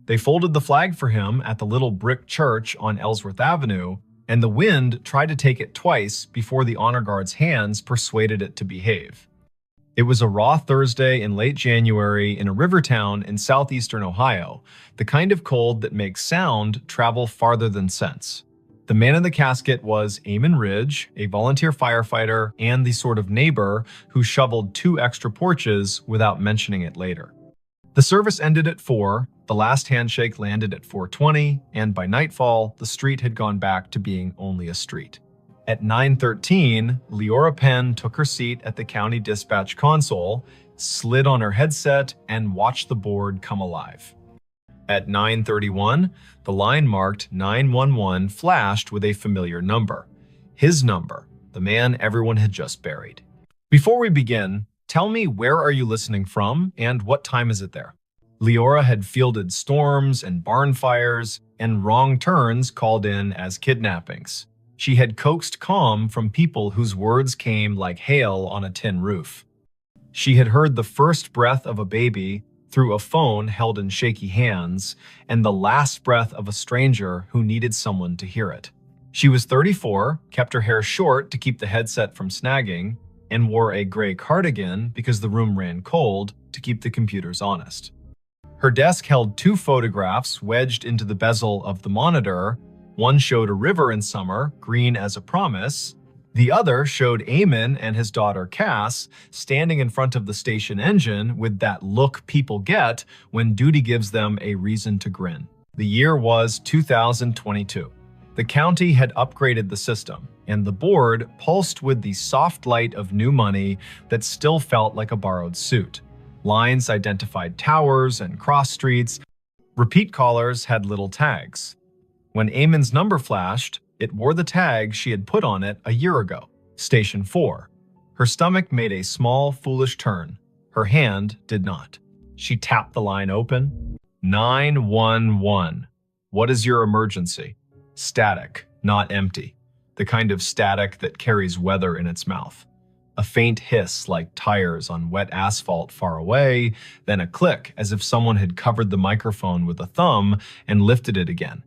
They folded the flag for him at the little brick church on Ellsworth Avenue, and the wind tried to take it twice before the honor guard's hands persuaded it to behave. It was a raw Thursday in late January in a river town in southeastern Ohio, the kind of cold that makes sound travel farther than sense. The man in the casket was Eamon Ridge, a volunteer firefighter and the sort of neighbor who shoveled 2 extra porches without mentioning it later. The service ended at 4, the last handshake landed at 4:20, and by nightfall, the street had gone back to being only a street. At 9:13, Leora Penn took her seat at the county dispatch console, slid on her headset, and watched the board come alive. At 9:31, the line marked 911 flashed with a familiar number. His number, the man everyone had just buried. Before we begin, tell me, where are you listening from and what time is it there? Leora had fielded storms and barn fires, and wrong turns called in as kidnappings. She had coaxed calm from people whose words came like hail on a tin roof. She had heard the first breath of a baby through a phone held in shaky hands, and the last breath of a stranger who needed someone to hear it. She was 34, kept her hair short to keep the headset from snagging, and wore a gray cardigan because the room ran cold to keep the computers honest. Her desk held 2 photographs wedged into the bezel of the monitor. One showed a river in summer, green as a promise. The other showed Eamon and his daughter Cass standing in front of the station engine with that look people get when duty gives them a reason to grin. The year was 2022. The county had upgraded the system, and the board pulsed with the soft light of new money that still felt like a borrowed suit. Lines identified towers and cross streets. Repeat callers had little tags. When Eamon's number flashed, it wore the tag she had put on it a year ago, Station 4. Her stomach made a small, foolish turn. Her hand did not. She tapped the line open. 911. What is your emergency? Static, not empty. The kind of static that carries weather in its mouth. A faint hiss like tires on wet asphalt far away, then a click as if someone had covered the microphone with a thumb and lifted it again.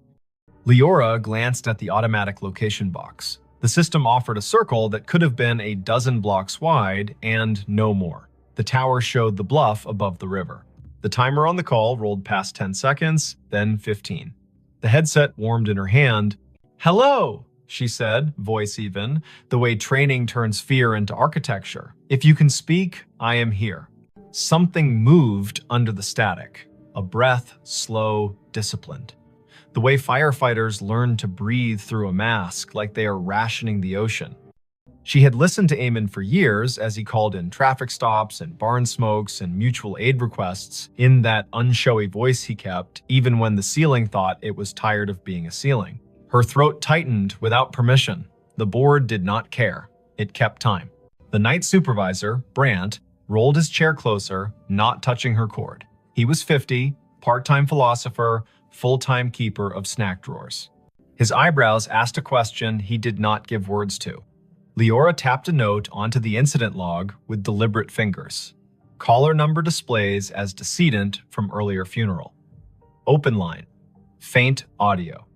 Leora glanced at the automatic location box. The system offered a circle that could have been a dozen blocks wide and no more. The tower showed the bluff above the river. The timer on the call rolled past 10 seconds, then 15. The headset warmed in her hand. "Hello," she said, voice even, the way training turns fear into architecture. "If you can speak, I am here." Something moved under the static. A breath, slow, disciplined. The way firefighters learn to breathe through a mask like they are rationing the ocean. She had listened to Eamon for years as he called in traffic stops and barn smokes and mutual aid requests in that unshowy voice he kept, even when the ceiling thought it was tired of being a ceiling. Her throat tightened without permission. The board did not care. It kept time. The night supervisor, Brandt, rolled his chair closer, not touching her cord. He was 50, part-time philosopher, full-time keeper of snack drawers. His eyebrows asked a question he did not give words to. Leora tapped a note onto the incident log with deliberate fingers. Caller number displays as decedent from earlier funeral. Open line. Faint audio.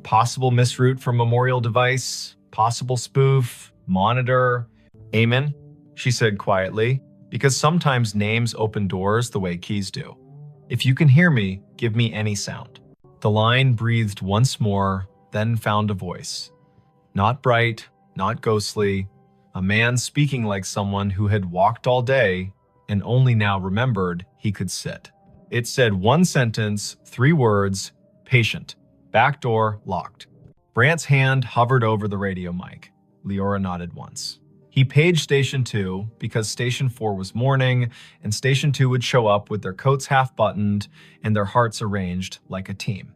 Possible misroute for memorial device. Possible spoof. Monitor. "Eamon," she said quietly, because sometimes names open doors the way keys do. "If you can hear me, give me any sound." The line breathed once more, then found a voice. Not bright, not ghostly, a man speaking like someone who had walked all day and only now remembered he could sit. It said one sentence, 3 words, patient, back door locked. Brandt's hand hovered over the radio mic. Leora nodded once. He paged Station 2 because Station 4 was morning, and Station 2 would show up with their coats half-buttoned and their hearts arranged like a team.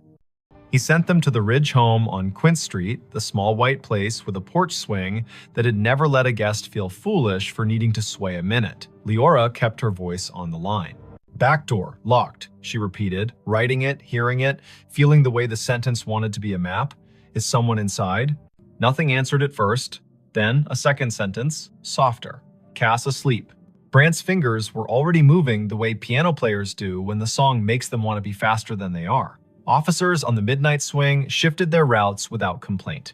He sent them to the Ridge home on Quint Street, the small white place with a porch swing that had never let a guest feel foolish for needing to sway a minute. Leora kept her voice on the line. "Back door, locked," she repeated, writing it, hearing it, feeling the way the sentence wanted to be a map. "Is someone inside?" Nothing answered at first. Then a second sentence, softer. "Cass asleep." Brant's fingers were already moving the way piano players do when the song makes them want to be faster than they are. Officers on the midnight swing shifted their routes without complaint.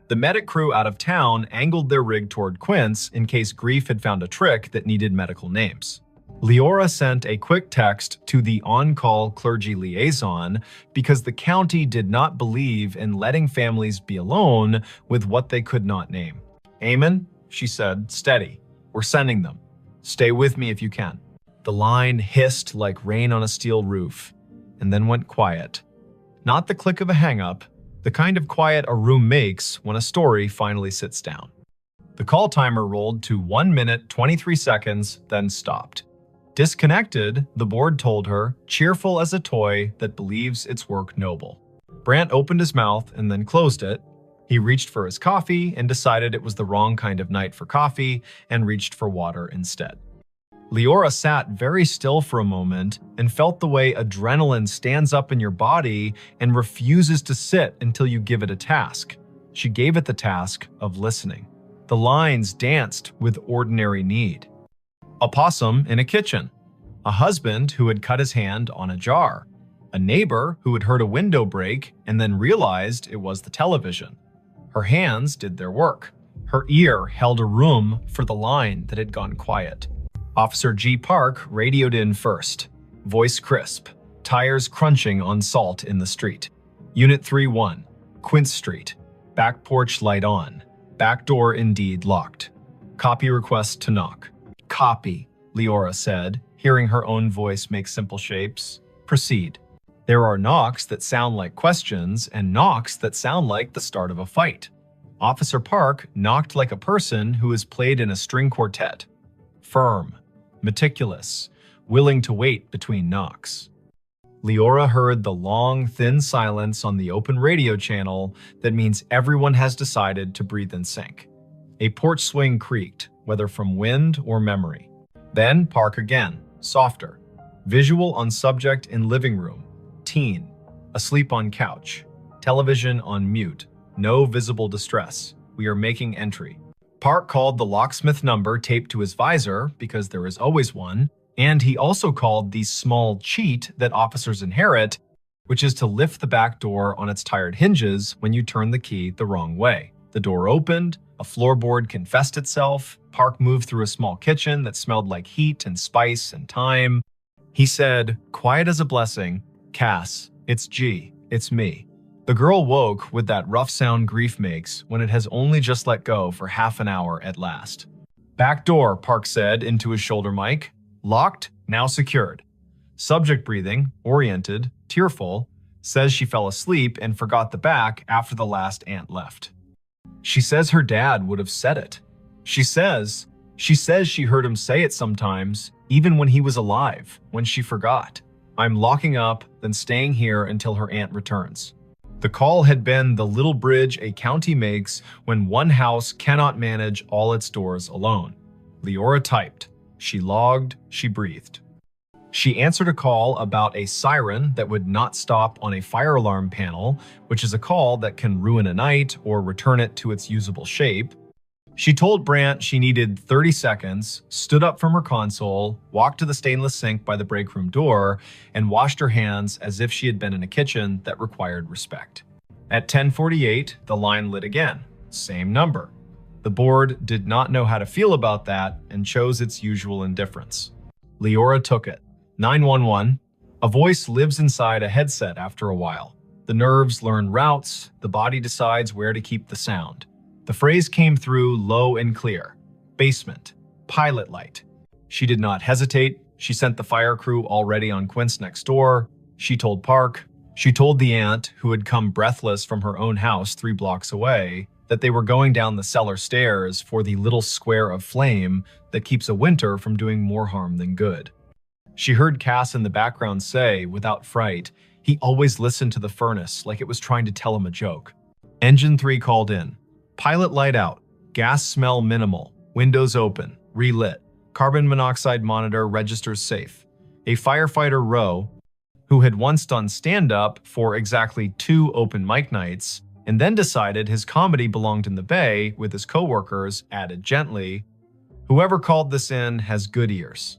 The medic crew out of town angled their rig toward Quince in case Grief had found a trick that needed medical names. Leora sent a quick text to the on-call clergy liaison because the county did not believe in letting families be alone with what they could not name. "Amen," she said, "steady. We're sending them. Stay with me if you can." The line hissed like rain on a steel roof, and then went quiet. Not the click of a hang-up, the kind of quiet a room makes when a story finally sits down. The call timer rolled to 1 minute 23 seconds, then stopped. Disconnected, the board told her, cheerful as a toy that believes its work noble. Brant opened his mouth and then closed it. He reached for his coffee and decided it was the wrong kind of night for coffee and reached for water instead. Leora sat very still for a moment and felt the way adrenaline stands up in your body and refuses to sit until you give it a task. She gave it the task of listening. The lines danced with ordinary need. A possum in a kitchen. A husband who had cut his hand on a jar. A neighbor who had heard a window break and then realized it was the television. Her hands did their work. Her ear held a room for the line that had gone quiet. Officer G. Park radioed in first. Voice crisp. Tires crunching on salt in the street. Unit 3-1. Quince Street. Back porch light on. Back door indeed locked. Copy request to knock. "Copy," Leora said, hearing her own voice make simple shapes. "Proceed." There are knocks that sound like questions and knocks that sound like the start of a fight. Officer Park knocked like a person who has played in a string quartet. Firm, meticulous, willing to wait between knocks. Leora heard the long, thin silence on the open radio channel that means everyone has decided to breathe in sync. A porch swing creaked, whether from wind or memory. Then Park again, softer. Visual on subject in living room. Teen. Asleep on couch. Television on mute. No visible distress. We are making entry. Park called the locksmith number taped to his visor, because there is always one, and he also called the small cheat that officers inherit, which is to lift the back door on its tired hinges when you turn the key the wrong way. The door opened, a floorboard confessed itself. Park moved through a small kitchen that smelled like heat and spice and thyme. He said, quiet as a blessing, "Cass, it's G, it's me." The girl woke with that rough sound grief makes when it has only just let go for half an hour at last. "Back door," Park said into his shoulder mic. "Locked, now secured." Subject breathing, oriented, tearful, says she fell asleep and forgot the back after the last aunt left. She says her dad would have said it. She says she heard him say it sometimes, even when he was alive, when she forgot. "I'm locking up, then staying here until her aunt returns." The call had been the little bridge a county makes when one house cannot manage all its doors alone. Leora typed. She logged, she breathed. She answered a call about a siren that would not stop on a fire alarm panel, which is a call that can ruin a night or return it to its usable shape. She told Brant she needed 30 seconds, stood up from her console, walked to the stainless sink by the break room door, and washed her hands as if she had been in a kitchen that required respect. At 10:48, the line lit again. Same number. The board did not know how to feel about that and chose its usual indifference. Leora took it. 911. A voice lives inside a headset after a while. The nerves learn routes, the body decides where to keep the sound. The phrase came through low and clear. Basement. Pilot light. She did not hesitate. She sent the fire crew already on Quince next door. She told Park. She told the aunt, who had come breathless from her own house 3 blocks away, that they were going down the cellar stairs for the little square of flame that keeps a winter from doing more harm than good. She heard Cass in the background say, without fright, he always listened to the furnace like it was trying to tell him a joke. Engine 3 called in. Pilot light out. Gas smell minimal. Windows open. Relit. Carbon monoxide monitor registers safe. A firefighter Rowe, who had once done stand-up for exactly 2 open mic nights, and then decided his comedy belonged in the bay with his coworkers, added gently, Whoever called this in has good ears.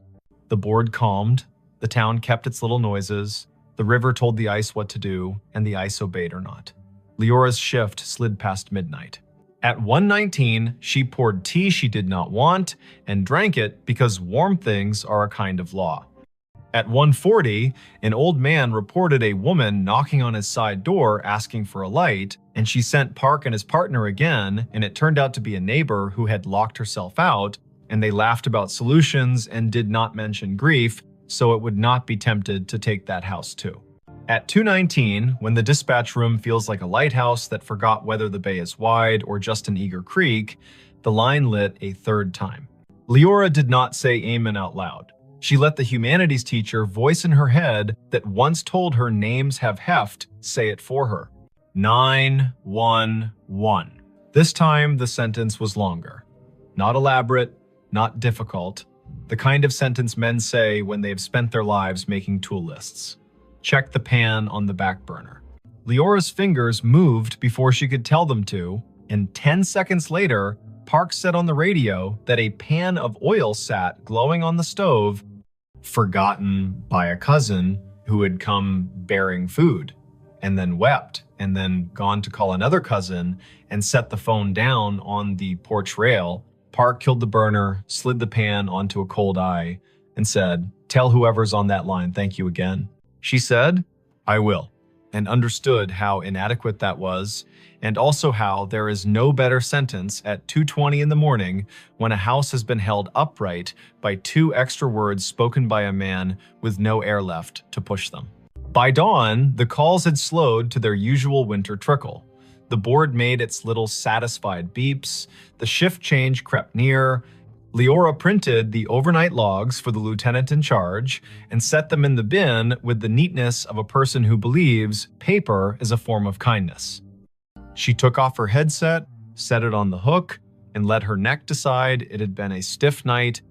The board calmed, the town kept its little noises, the river told the ice what to do, and the ice obeyed or not. Leora's shift slid past midnight. At 1:19, she poured tea she did not want and drank it because warm things are a kind of law. At 1:40, an old man reported a woman knocking on his side door asking for a light, and she sent Park and his partner again, and it turned out to be a neighbor who had locked herself out, and they laughed about solutions and did not mention grief, so it would not be tempted to take that house too. At 2:19, when the dispatch room feels like a lighthouse that forgot whether the bay is wide or just an eager creek, the line lit a third time. Leora did not say amen out loud. She let the humanities teacher voice in her head that once told her names have heft say it for her. 911. This time the sentence was longer. Not elaborate, not difficult. The kind of sentence men say when they've spent their lives making tool lists. Check the pan on the back burner. Leora's fingers moved before she could tell them to, and 10 seconds later, Park said on the radio that a pan of oil sat glowing on the stove, forgotten by a cousin who had come bearing food, and then wept, and then gone to call another cousin and set the phone down on the porch rail. Park killed the burner, slid the pan onto a cold eye, and said, "Tell whoever's on that line thank you again." She said, "I will," and understood how inadequate that was, and also how there is no better sentence at 2:20 in the morning when a house has been held upright by 2 extra words spoken by a man with no air left to push them. By dawn, the calls had slowed to their usual winter trickle. The board made its little satisfied beeps, the shift change crept near. Leora printed the overnight logs for the lieutenant in charge and set them in the bin with the neatness of a person who believes paper is a form of kindness. She took off her headset, set it on the hook, and let her neck decide it had been a stiff night.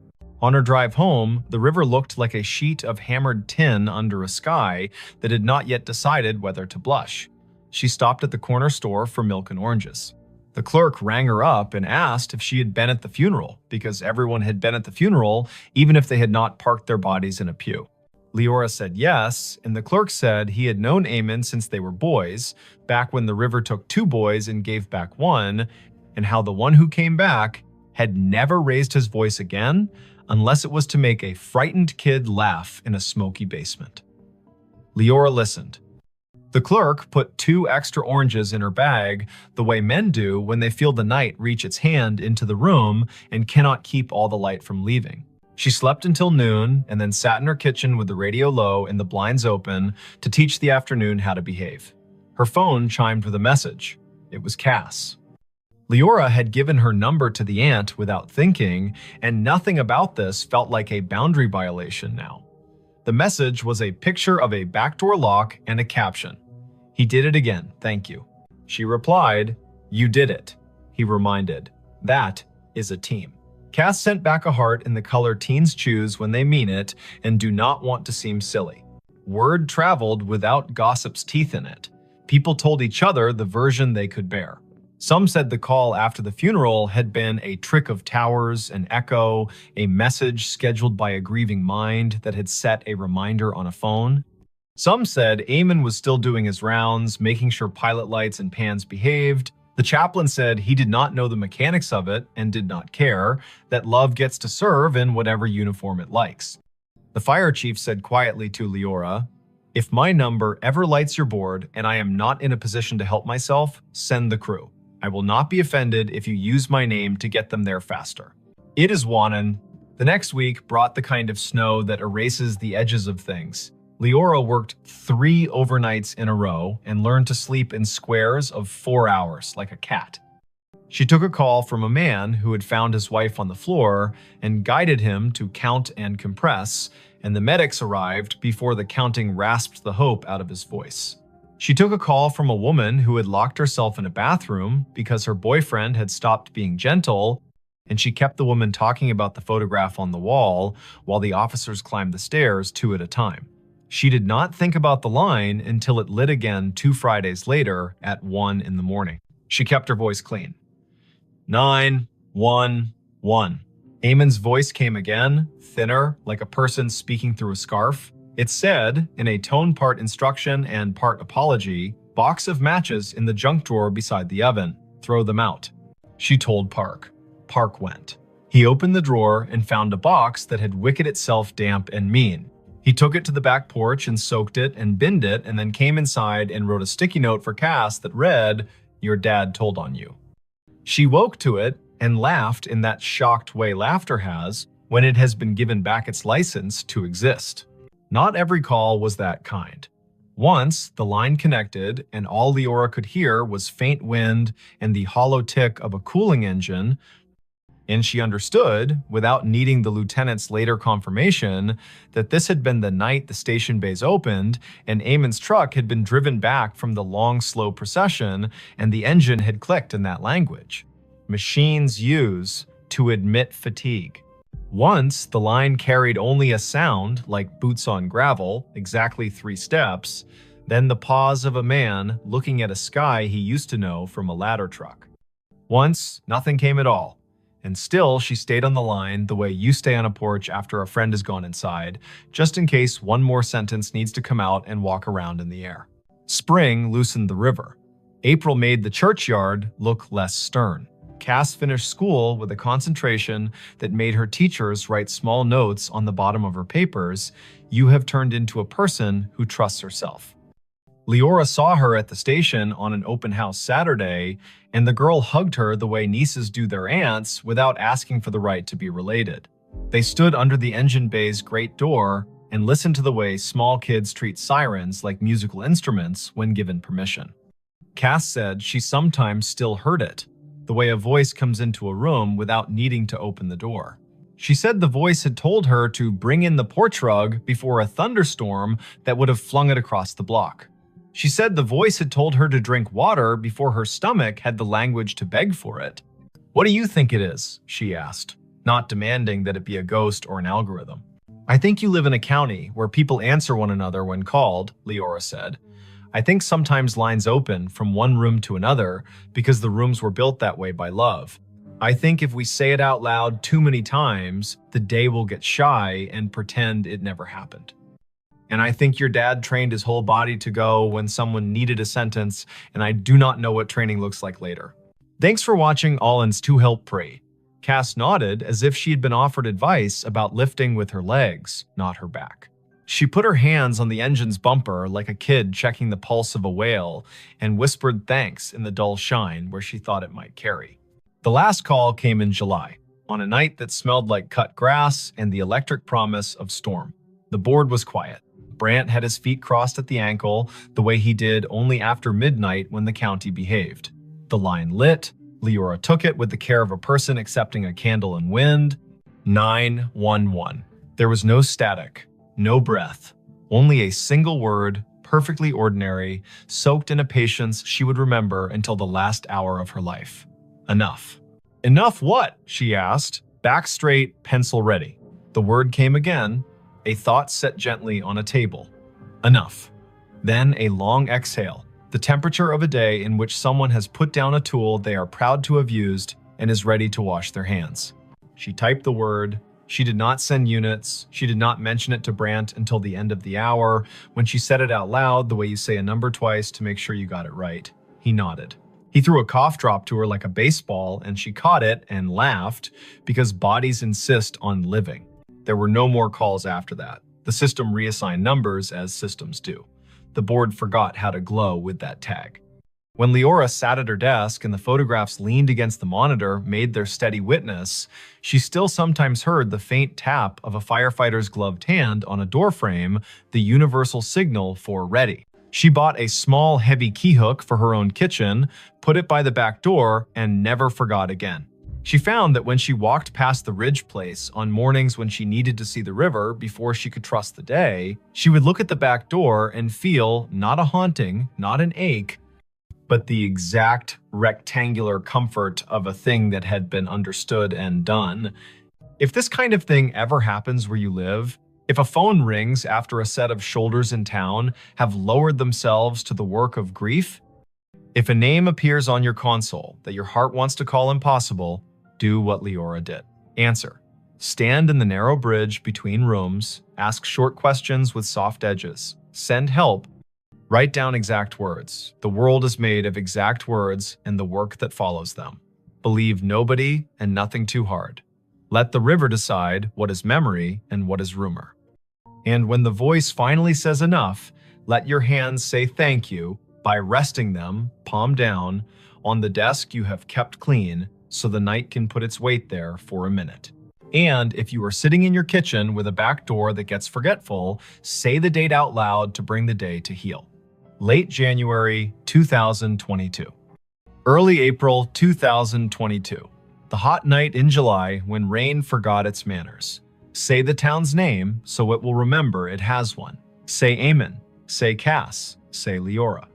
On her drive home, the river looked like a sheet of hammered tin under a sky that had not yet decided whether to blush. She stopped at the corner store for milk and oranges. The clerk rang her up and asked if she had been at the funeral, because everyone had been at the funeral, even if they had not parked their bodies in a pew. Leora said yes, and the clerk said he had known Eamon since they were boys, back when the river took 2 boys and gave back 1, and how the one who came back had never raised his voice again, unless it was to make a frightened kid laugh in a smoky basement. Leora listened. The clerk put 2 extra oranges in her bag, the way men do when they feel the night reach its hand into the room and cannot keep all the light from leaving. She slept until noon and then sat in her kitchen with the radio low and the blinds open to teach the afternoon how to behave. Her phone chimed with a message. It was Cass. Leora had given her number to the aunt without thinking, and nothing about this felt like a boundary violation now. The message was a picture of a backdoor lock and a caption. "He did it again, thank you." She replied, "You did it." He reminded, "That is a team." Cass sent back a heart in the color teens choose when they mean it and do not want to seem silly. Word traveled without gossip's teeth in it. People told each other the version they could bear. Some said the call after the funeral had been a trick of towers, an echo, a message scheduled by a grieving mind that had set a reminder on a phone. Some said Eamon was still doing his rounds, making sure pilot lights and pans behaved. The chaplain said he did not know the mechanics of it and did not care, that love gets to serve in whatever uniform it likes. The fire chief said quietly to Leora, "If my number ever lights your board and I am not in a position to help myself, send the crew. I will not be offended if you use my name to get them there faster." It is Wanan. The next week brought the kind of snow that erases the edges of things. Leora worked 3 overnights in a row and learned to sleep in squares of 4 hours like a cat. She took a call from a man who had found his wife on the floor and guided him to count and compress, and the medics arrived before the counting rasped the hope out of his voice. She took a call from a woman who had locked herself in a bathroom because her boyfriend had stopped being gentle, and she kept the woman talking about the photograph on the wall while the officers climbed the stairs 2 at a time. She did not think about the line until it lit again 2 Fridays later at 1 in the morning. She kept her voice clean. 911. Eamon's voice came again, thinner, like a person speaking through a scarf. It said, in a tone part instruction and part apology, "Box of matches in the junk drawer beside the oven. Throw them out." She told Park. Park went. He opened the drawer and found a box that had wicked itself damp and mean. He took it to the back porch and soaked it and binned it, and then came inside and wrote a sticky note for Cass that read, "Your dad told on you." She woke to it and laughed in that shocked way laughter has when it has been given back its license to exist. Not every call was that kind. Once, the line connected, and all Leora could hear was faint wind and the hollow tick of a cooling engine, and she understood, without needing the lieutenant's later confirmation, that this had been the night the station bays opened, and Eamon's truck had been driven back from the long, slow procession, and the engine had clicked in that language. Machines use to admit fatigue. Once, the line carried only a sound, like boots on gravel, exactly 3 steps, then the pause of a man looking at a sky he used to know from a ladder truck. Once, nothing came at all. And still, she stayed on the line the way you stay on a porch after a friend has gone inside, just in case one more sentence needs to come out and walk around in the air. Spring loosened the river. April made the churchyard look less stern. Cass finished school with a concentration that made her teachers write small notes on the bottom of her papers. "You have turned into a person who trusts herself." Leora saw her at the station on an open house Saturday, and the girl hugged her the way nieces do their aunts without asking for the right to be related. They stood under the engine bay's great door and listened to the way small kids treat sirens like musical instruments when given permission. Cass said she sometimes still heard it, the way a voice comes into a room without needing to open the door. She said the voice had told her to bring in the porch rug before a thunderstorm that would have flung it across the block. She said the voice had told her to drink water before her stomach had the language to beg for it. "What do you think it is?" she asked, not demanding that it be a ghost or an algorithm. "I think you live in a county where people answer one another when called," Leora said. "I think sometimes lines open from one room to another because the rooms were built that way by love. I think if we say it out loud too many times, the day will get shy and pretend it never happened. And I think your dad trained his whole body to go when someone needed a sentence, and I do not know what training looks like later." Thanks for watching Allen's To Help Pray. Cass nodded as if she had been offered advice about lifting with her legs, not her back. She put her hands on the engine's bumper like a kid checking the pulse of a whale and whispered thanks in the dull shine where she thought it might carry. The last call came in July, on a night that smelled like cut grass and the electric promise of storm. The board was quiet. Brant had his feet crossed at the ankle, the way he did only after midnight when the county behaved. The line lit. Leora took it with the care of a person accepting a candle in wind. 911. There was no static, no breath, only a single word, perfectly ordinary, soaked in a patience she would remember until the last hour of her life. Enough. "Enough what?" she asked. Back straight, pencil ready. The word came again, a thought set gently on a table. Enough. Then a long exhale, the temperature of a day in which someone has put down a tool they are proud to have used and is ready to wash their hands. She typed the word. She did not send units. She did not mention it to Brant until the end of the hour, when she said it out loud the way you say a number twice to make sure you got it right. He nodded. He threw a cough drop to her like a baseball, and she caught it and laughed because bodies insist on living. There were no more calls after that. The system reassigned numbers as systems do. The board forgot how to glow with that tag. When Leora sat at her desk and the photographs leaned against the monitor made their steady witness, she still sometimes heard the faint tap of a firefighter's gloved hand on a doorframe, the universal signal for ready. She bought a small, heavy key hook for her own kitchen, put it by the back door, and never forgot again. She found that when she walked past the Ridge place on mornings when she needed to see the river before she could trust the day, she would look at the back door and feel not a haunting, not an ache, but the exact rectangular comfort of a thing that had been understood and done. If this kind of thing ever happens where you live, if a phone rings after a set of shoulders in town have lowered themselves to the work of grief, if a name appears on your console that your heart wants to call impossible, do what Leora did. Answer. Stand in the narrow bridge between rooms, ask short questions with soft edges, send help, write down exact words. The world is made of exact words and the work that follows them. Believe nobody and nothing too hard. Let the river decide what is memory and what is rumor. And when the voice finally says enough, let your hands say thank you by resting them, palm down, on the desk you have kept clean so the night can put its weight there for a minute. And if you are sitting in your kitchen with a back door that gets forgetful, say the date out loud to bring the day to heal. Late January 2022. Early April 2022. The hot night in July when rain forgot its manners. Say the town's name so it will remember it has one. Say Amen. Say Cass. Say Leora.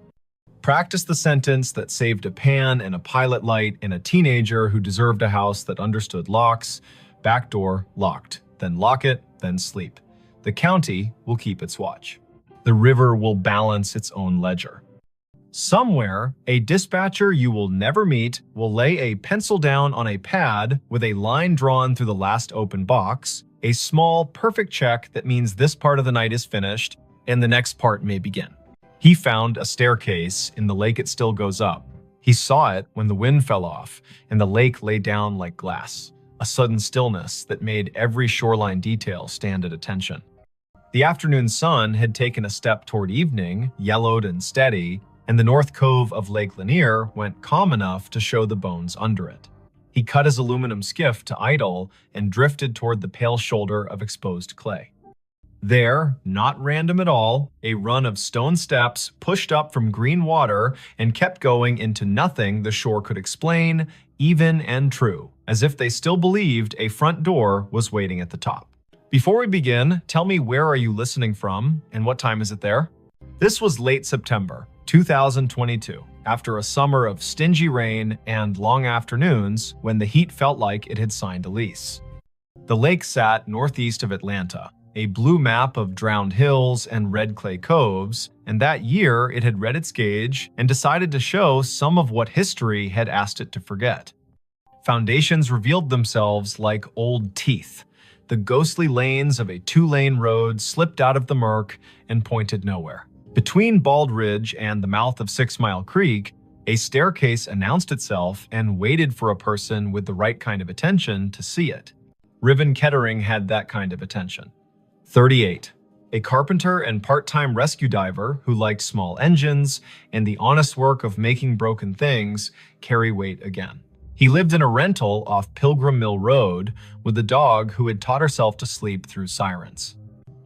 Practice the sentence that saved a pan and a pilot light in a teenager who deserved a house that understood locks. Back door locked. Then lock it, then sleep. The county will keep its watch. The river will balance its own ledger. Somewhere, a dispatcher you will never meet will lay a pencil down on a pad with a line drawn through the last open box, a small, perfect check that means this part of the night is finished and the next part may begin. He found a staircase in the lake it still goes up. He saw it when the wind fell off and the lake lay down like glass, a sudden stillness that made every shoreline detail stand at attention. The afternoon sun had taken a step toward evening, yellowed and steady, and the north cove of Lake Lanier went calm enough to show the bones under it. He cut his aluminum skiff to idle and drifted toward the pale shoulder of exposed clay. There, not random at all, a run of stone steps pushed up from green water and kept going into nothing the shore could explain, even and true, as if they still believed a front door was waiting at the top. Before we begin, tell me, where are you listening from and what time is it there? This was late September 2022, after a summer of stingy rain and long afternoons when the heat felt like it had signed a lease. The lake sat northeast of Atlanta, a blue map of drowned hills and red clay coves, and that year it had read its gauge and decided to show some of what history had asked it to forget. Foundations revealed themselves like old teeth. The ghostly lanes of a two-lane road slipped out of the murk and pointed nowhere. Between Bald Ridge and the mouth of 6 Mile Creek, a staircase announced itself and waited for a person with the right kind of attention to see it. Riven Kettering had that kind of attention. 38. A carpenter and part-time rescue diver who liked small engines and the honest work of making broken things carry weight again. He lived in a rental off Pilgrim Mill Road with a dog who had taught herself to sleep through sirens.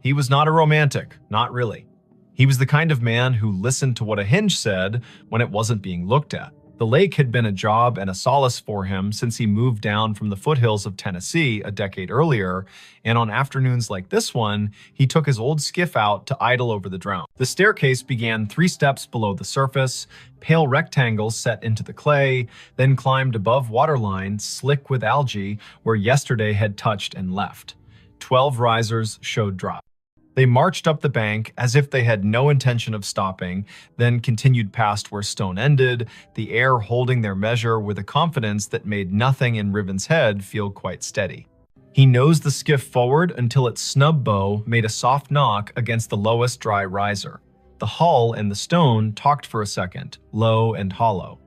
He was not a romantic, not really. He was the kind of man who listened to what a hinge said when it wasn't being looked at. The lake had been a job and a solace for him since he moved down from the foothills of Tennessee a decade earlier, and on afternoons like this one, he took his old skiff out to idle over the drown. The staircase began 3 steps below the surface, pale rectangles set into the clay, then climbed above waterline, slick with algae, where yesterday had touched and left. 12 risers showed drop. They marched up the bank as if they had no intention of stopping, then continued past where stone ended, the air holding their measure with a confidence that made nothing in Riven's head feel quite steady. He nosed the skiff forward until its snub bow made a soft knock against the lowest dry riser. The hull and the stone talked for a second, low and hollow.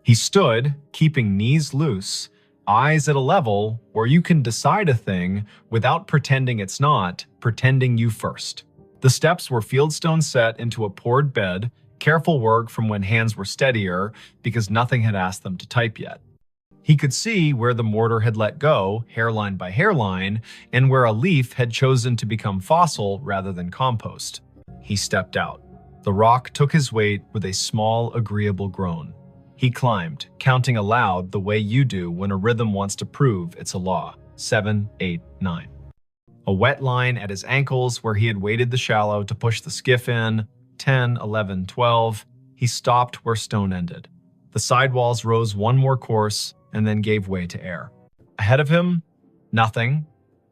He stood, keeping knees loose, eyes at a level where you can decide a thing without pretending it's not, pretending you first. The steps were fieldstone set into a poured bed, careful work from when hands were steadier because nothing had asked them to type yet. He could see where the mortar had let go, hairline by hairline, and where a leaf had chosen to become fossil rather than compost. He stepped out. The rock took his weight with a small, agreeable groan. He climbed, counting aloud the way you do when a rhythm wants to prove it's a law. 7, 8, 9. A wet line at his ankles where he had waded the shallow to push the skiff in. 10, 11, 12. He stopped where stone ended. The sidewalls rose one more course and then gave way to air. Ahead of him, nothing.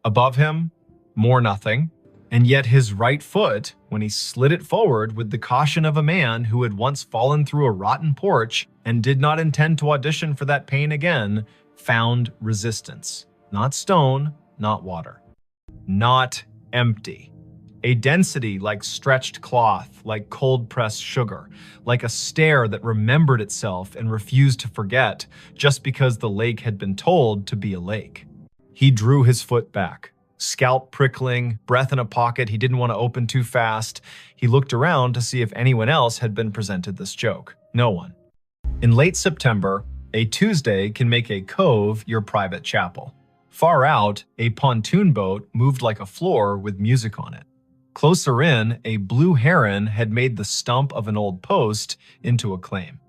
Above him, more nothing. And yet his right foot, when he slid it forward with the caution of a man who had once fallen through a rotten porch and did not intend to audition for that pain again, found resistance. Not stone, not water. Not empty. A density like stretched cloth, like cold-pressed sugar, like a stare that remembered itself and refused to forget just because the lake had been told to be a lake. He drew his foot back, scalp prickling, breath in a pocket he didn't want to open too fast. He looked around to see if anyone else had been presented this joke. No one. In late September, a Tuesday can make a cove your private chapel. Far out, a pontoon boat moved like a floor with music on it. Closer in, a blue heron had made the stump of an old post into a claim.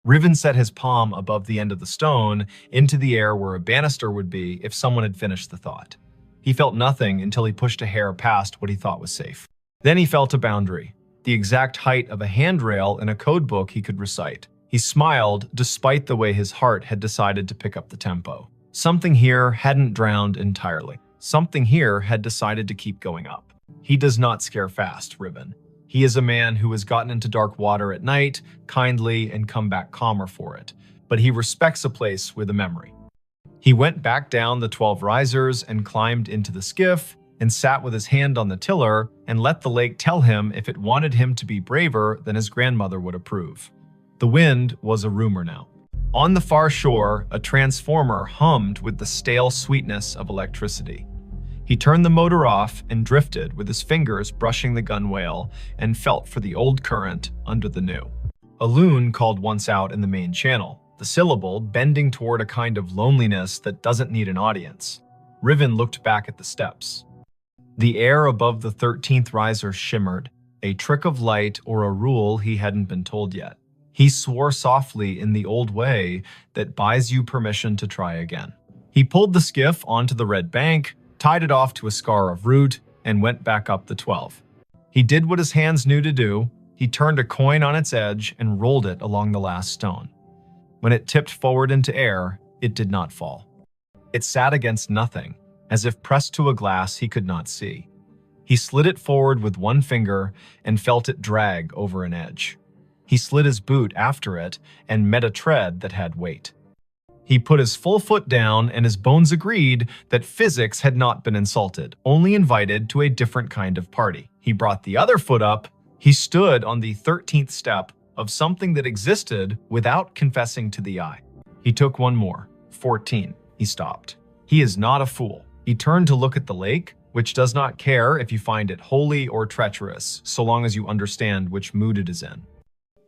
Riven set his palm above the end of the stone into the air where a banister would be if someone had finished the thought. He felt nothing until he pushed a hair past what he thought was safe. Then he felt a boundary, the exact height of a handrail in a code book he could recite. He smiled despite the way his heart had decided to pick up the tempo. Something here hadn't drowned entirely. Something here had decided to keep going up. He does not scare fast, Riven. He is a man who has gotten into dark water at night, kindly, and come back calmer for it. But he respects a place with a memory. He went back down the 12 risers and climbed into the skiff and sat with his hand on the tiller and let the lake tell him if it wanted him to be braver than his grandmother would approve. The wind was a rumor now. On the far shore, a transformer hummed with the stale sweetness of electricity. He turned the motor off and drifted with his fingers brushing the gunwale and felt for the old current under the new. A loon called once out in the main channel, the syllable bending toward a kind of loneliness that doesn't need an audience. Riven looked back at the steps. The air above the 13th riser shimmered, a trick of light or a rule he hadn't been told yet. He swore softly in the old way that buys you permission to try again. He pulled the skiff onto the red bank, tied it off to a scar of root, and went back up the 12. He did what his hands knew to do. He turned a coin on its edge and rolled it along the last stone. When it tipped forward into air, it did not fall. It sat against nothing, as if pressed to a glass he could not see. He slid it forward with one finger and felt it drag over an edge. He slid his boot after it and met a tread that had weight. He put his full foot down and his bones agreed that physics had not been insulted, only invited to a different kind of party. He brought the other foot up. He stood on the 13th step of something that existed without confessing to the eye. He took one more. 14. He stopped. He is not a fool. He turned to look at the lake, which does not care if you find it holy or treacherous, so long as you understand which mood it is in.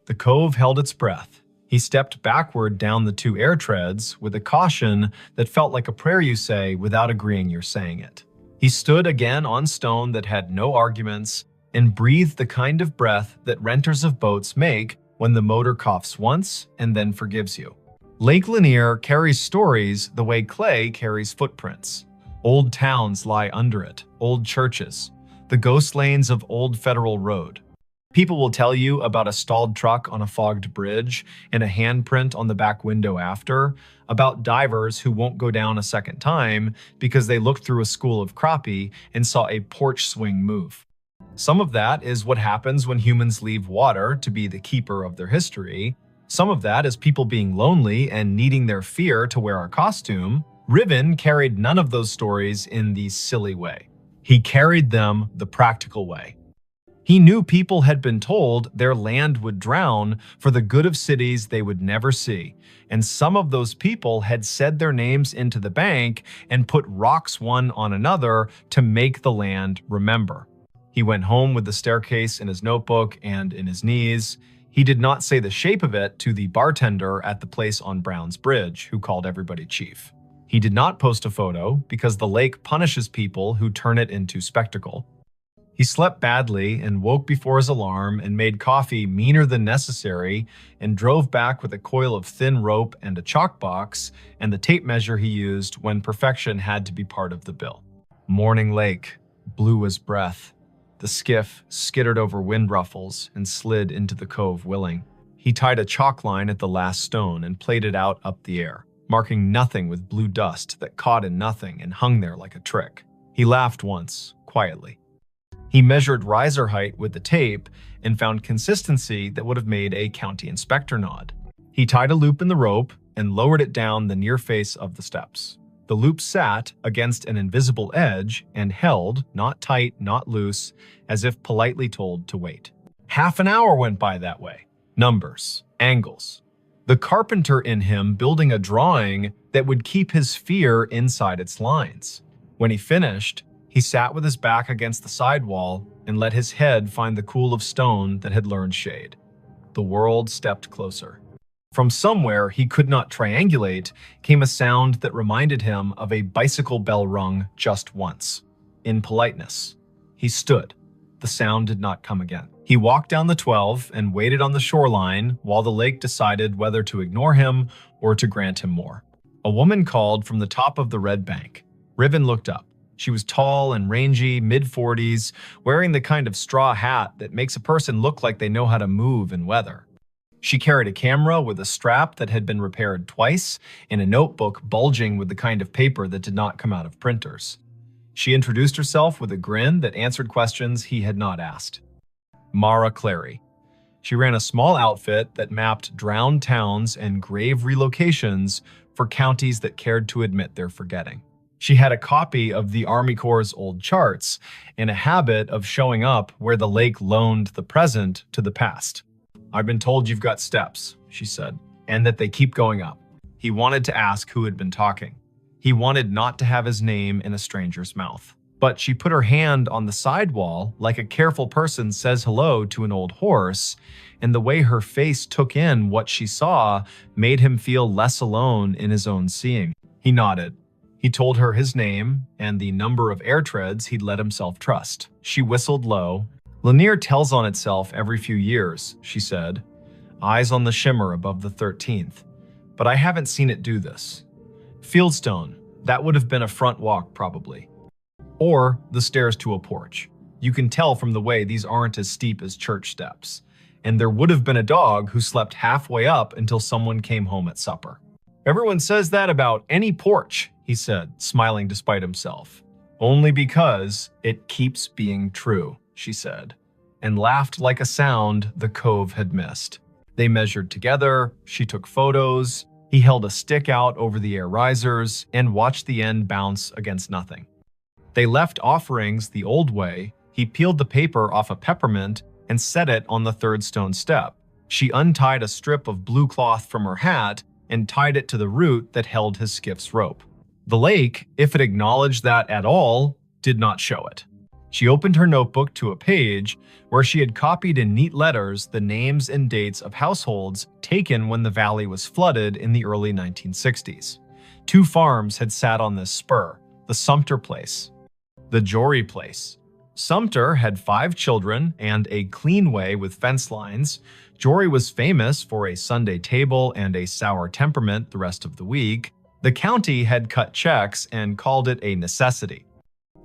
The cove held its breath. He stepped backward down the 2 air treads with a caution that felt like a prayer you say without agreeing you're saying it. He stood again on stone that had no arguments and breathed the kind of breath that renters of boats make when the motor coughs once and then forgives you. Lake Lanier carries stories the way clay carries footprints. Old towns lie under it, old churches, the ghost lanes of Old Federal Road. People will tell you about a stalled truck on a fogged bridge and a handprint on the back window after, about divers who won't go down a second time because they looked through a school of crappie and saw a porch swing move. Some of that is what happens when humans leave water to be the keeper of their history. Some of that is people being lonely and needing their fear to wear a costume. Riven carried none of those stories in the silly way. He carried them the practical way. He knew people had been told their land would drown for the good of cities they would never see, and some of those people had said their names into the bank and put rocks one on another to make the land remember. He went home with the staircase in his notebook and in his knees. He did not say the shape of it to the bartender at the place on Brown's Bridge, who called everybody chief. He did not post a photo because the lake punishes people who turn it into spectacle. He slept badly and woke before his alarm and made coffee meaner than necessary and drove back with a coil of thin rope and a chalk box and the tape measure he used when perfection had to be part of the bill. Morning lake, blue as breath. The skiff skittered over wind ruffles and slid into the cove willing. He tied a chalk line at the last stone and played it out up the air, marking nothing with blue dust that caught in nothing and hung there like a trick. He laughed once, quietly. He measured riser height with the tape and found consistency that would have made a county inspector nod. He tied a loop in the rope and lowered it down the near face of the steps. The loop sat against an invisible edge and held, not tight, not loose, as if politely told to wait. Half an hour went by that way. Numbers, angles. The carpenter in him building a drawing that would keep his fear inside its lines. When he finished, he sat with his back against the sidewall and let his head find the cool of stone that had learned shade. The world stepped closer. From somewhere he could not triangulate came a sound that reminded him of a bicycle bell rung just once. In politeness, he stood. The sound did not come again. He walked down the 12 and waited on the shoreline while the lake decided whether to ignore him or to grant him more. A woman called from the top of the red bank. Riven looked up. She was tall and rangy, mid-40s, wearing the kind of straw hat that makes a person look like they know how to move in weather. She carried a camera with a strap that had been repaired twice and a notebook bulging with the kind of paper that did not come out of printers. She introduced herself with a grin that answered questions he had not asked. Mara Clary. She ran a small outfit that mapped drowned towns and grave relocations for counties that cared to admit their forgetting. She had a copy of the Army Corps' old charts and a habit of showing up where the lake loaned the present to the past. "I've been told you've got steps," she said, "and that they keep going up." He wanted to ask who had been talking. He wanted not to have his name in a stranger's mouth. But she put her hand on the sidewall like a careful person says hello to an old horse, and the way her face took in what she saw made him feel less alone in his own seeing. He nodded. He told her his name and the number of air treads he'd let himself trust. She whistled low. "Lanier tells on itself every few years," she said, eyes on the shimmer above the 13th. "But I haven't seen it do this. Fieldstone, that would have been a front walk probably. Or the stairs to a porch. You can tell from the way these aren't as steep as church steps. And there would have been a dog who slept halfway up until someone came home at supper." "Everyone says that about any porch," he said, smiling despite himself. "Only because it keeps being true," she said, and laughed like a sound the cove had missed. They measured together, she took photos, he held a stick out over the air risers and watched the end bounce against nothing. They left offerings the old way. He peeled the paper off a peppermint and set it on the third stone step. She untied a strip of blue cloth from her hat and tied it to the root that held his skiff's rope. The lake, if it acknowledged that at all, did not show it. She opened her notebook to a page where she had copied in neat letters the names and dates of households taken when the valley was flooded in the early 1960s. 2 farms had sat on this spur, the Sumter place, the Jory place. Sumter had 5 children and a clean way with fence lines. Jory was famous for a Sunday table and a sour temperament the rest of the week. The county had cut checks and called it a necessity.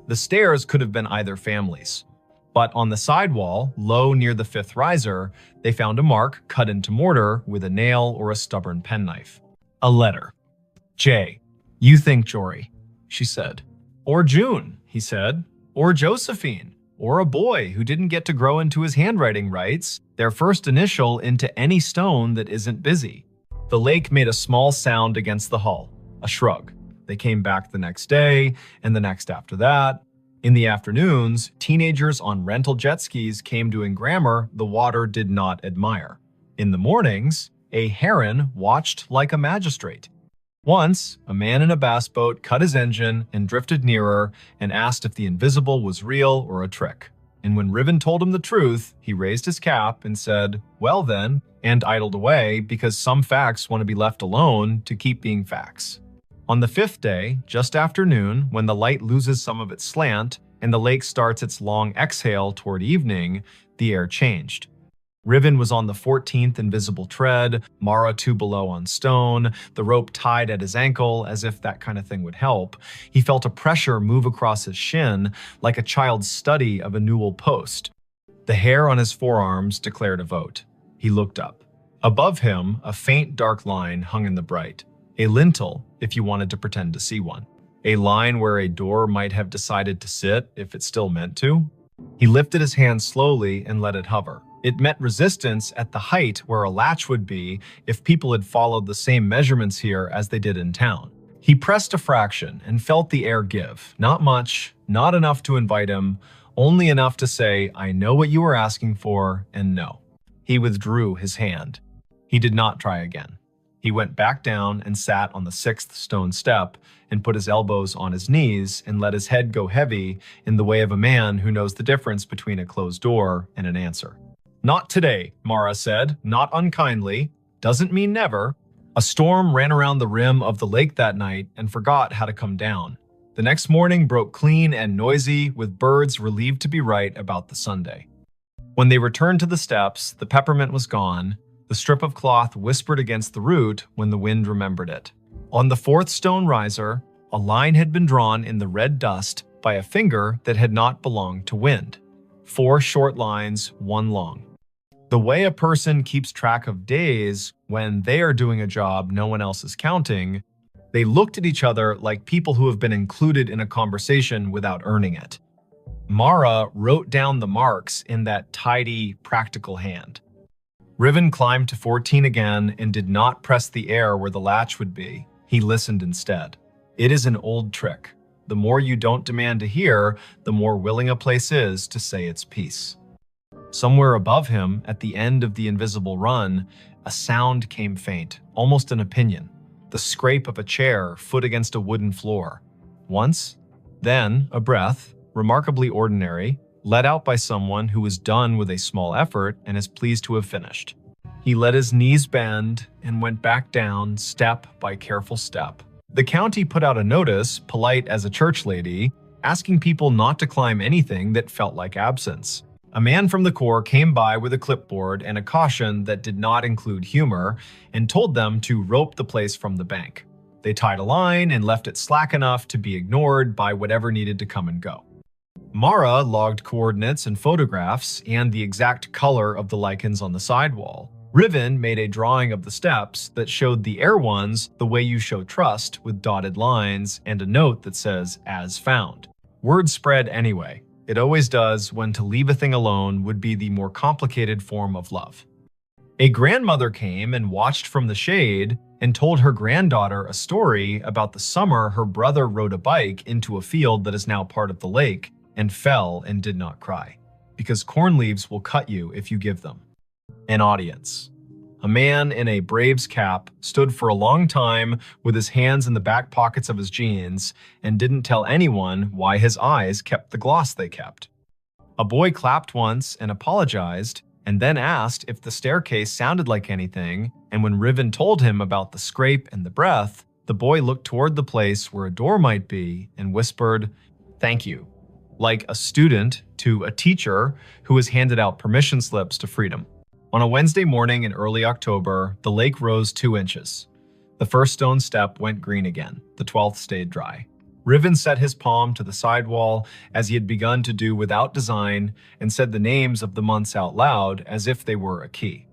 The stairs could have been either family's. But on the sidewall, low near the 5th riser, they found a mark cut into mortar with a nail or a stubborn penknife. A letter. "Jay, you think Jory," she said. "Or June," he said. "Or Josephine. Or a boy who didn't get to grow into his handwriting rights, their first initial into any stone that isn't busy." The lake made a small sound against the hull, a shrug. They came back the next day, and the next after that. In the afternoons, teenagers on rental jet skis came doing grammar the water did not admire. In the mornings, a heron watched like a magistrate. Once, a man in a bass boat cut his engine and drifted nearer and asked if the invisible was real or a trick. And when Riven told him the truth, he raised his cap and said, "Well then," and idled away because some facts want to be left alone to keep being facts. On the 5th day, just after noon, when the light loses some of its slant and the lake starts its long exhale toward evening, the air changed. Riven was on the 14th invisible tread, Mara 2 below on stone, the rope tied at his ankle as if that kind of thing would help. He felt a pressure move across his shin like a child's study of a newel post. The hair on his forearms declared a vote. He looked up. Above him, a faint dark line hung in the bright. A lintel, if you wanted to pretend to see one. A line where a door might have decided to sit if it still meant to. He lifted his hand slowly and let it hover. It met resistance at the height where a latch would be if people had followed the same measurements here as they did in town. He pressed a fraction and felt the air give. Not much, not enough to invite him, only enough to say, "I know what you were asking for," and no. He withdrew his hand. He did not try again. He went back down and sat on the 6th stone step and put his elbows on his knees and let his head go heavy in the way of a man who knows the difference between a closed door and an answer. "Not today," Mara said, not unkindly. "Doesn't mean never." A storm ran around the rim of the lake that night and forgot how to come down. The next morning broke clean and noisy, with birds relieved to be right about the Sunday. When they returned to the steps, the peppermint was gone. The strip of cloth whispered against the root when the wind remembered it. On the 4th stone riser, a line had been drawn in the red dust by a finger that had not belonged to wind. 4 short lines, 1 long. The way a person keeps track of days when they are doing a job no one else is counting, they looked at each other like people who have been included in a conversation without earning it. Mara wrote down the marks in that tidy, practical hand. Riven climbed to 14 again and did not press the air where the latch would be. He listened instead. It is an old trick. The more you don't demand to hear, the more willing a place is to say its piece. Somewhere above him, at the end of the invisible run, a sound came faint, almost an opinion. The scrape of a chair, foot against a wooden floor. Once, then a breath, remarkably ordinary, let out by someone who was done with a small effort and is pleased to have finished. He let his knees bend and went back down, step by careful step. The county put out a notice, polite as a church lady, asking people not to climb anything that felt like absence. A man from the Corps came by with a clipboard and a caution that did not include humor and told them to rope the place from the bank. They tied a line and left it slack enough to be ignored by whatever needed to come and go. Mara logged coordinates and photographs and the exact color of the lichens on the sidewall. Riven made a drawing of the steps that showed the air ones the way you show trust, with dotted lines and a note that says, "As found." Word spread anyway. It always does when to leave a thing alone would be the more complicated form of love. A grandmother came and watched from the shade and told her granddaughter a story about the summer her brother rode a bike into a field that is now part of the lake and fell and did not cry, because corn leaves will cut you if you give them. An audience. A man in a Braves cap stood for a long time with his hands in the back pockets of his jeans and didn't tell anyone why his eyes kept the gloss they kept. A boy clapped once and apologized, and then asked if the staircase sounded like anything, and when Riven told him about the scrape and the breath, the boy looked toward the place where a door might be and whispered, "Thank you," like a student to a teacher who has handed out permission slips to freedom. On a Wednesday morning in early October, the lake rose 2 inches. The first stone step went green again. The 12th stayed dry. Riven set his palm to the sidewall as he had begun to do without design and said the names of the months out loud as if they were a key.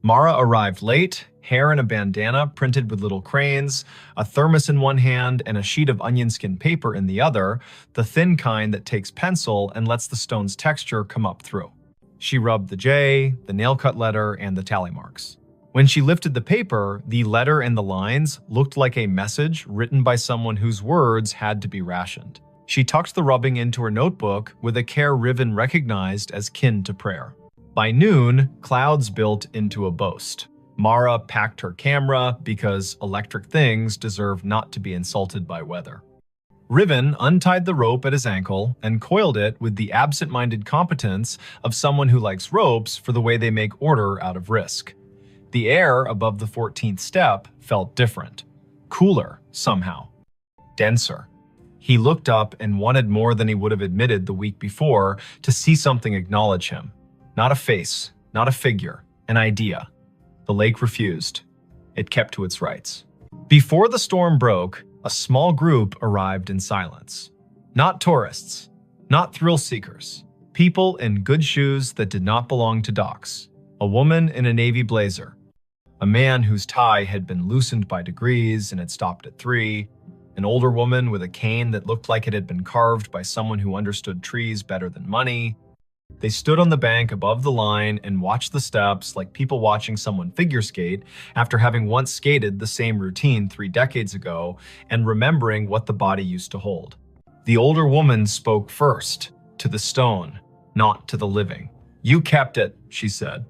Mara arrived late, hair in a bandana printed with little cranes, a thermos in one hand and a sheet of onion skin paper in the other, the thin kind that takes pencil and lets the stone's texture come up through. She rubbed the J, the nail-cut letter, and the tally marks. When she lifted the paper, the letter and the lines looked like a message written by someone whose words had to be rationed. She tucked the rubbing into her notebook with a care Riven recognized as kin to prayer. By noon, clouds built into a boast. Mara packed her camera because electric things deserve not to be insulted by weather. Riven untied the rope at his ankle and coiled it with the absent-minded competence of someone who likes ropes for the way they make order out of risk. The air above the 14th step felt different. Cooler, somehow. Denser. He looked up and wanted more than he would have admitted the week before to see something acknowledge him. Not a face, not a figure, an idea. The lake refused. It kept to its rights. Before the storm broke, a small group arrived in silence. Not tourists, not thrill seekers. People in good shoes that did not belong to docks. A woman in a navy blazer. A man whose tie had been loosened by degrees and had stopped at 3. An older woman with a cane that looked like it had been carved by someone who understood trees better than money. They stood on the bank above the line and watched the steps like people watching someone figure skate after having once skated the same routine 3 decades ago and remembering what the body used to hold. The older woman spoke first, to the stone, not to the living. "You kept it," she said.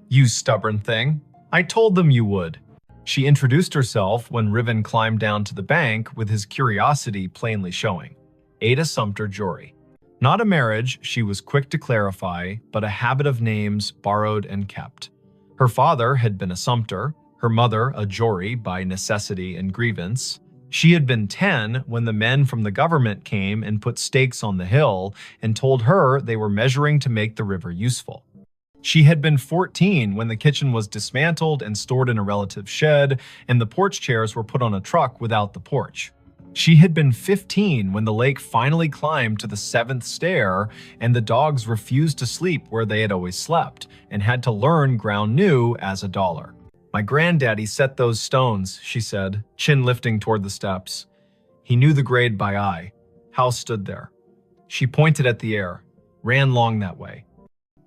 "You stubborn thing. I told them you would." She introduced herself when Riven climbed down to the bank with his curiosity plainly showing. Ada Sumter Jory. Not a marriage, she was quick to clarify, but a habit of names borrowed and kept. Her father had been a Sumter, her mother a Jory by necessity and grievance. She had been 10 when the men from the government came and put stakes on the hill and told her they were measuring to make the river useful. She had been 14 when the kitchen was dismantled and stored in a relative's shed, and the porch chairs were put on a truck without the porch. She had been 15 when the lake finally climbed to the 7th stair and the dogs refused to sleep where they had always slept and had to learn ground new as $1. "My granddaddy set those stones," she said, chin lifting toward the steps. He knew the grade by eye. House stood there. She pointed at the air, ran long that way.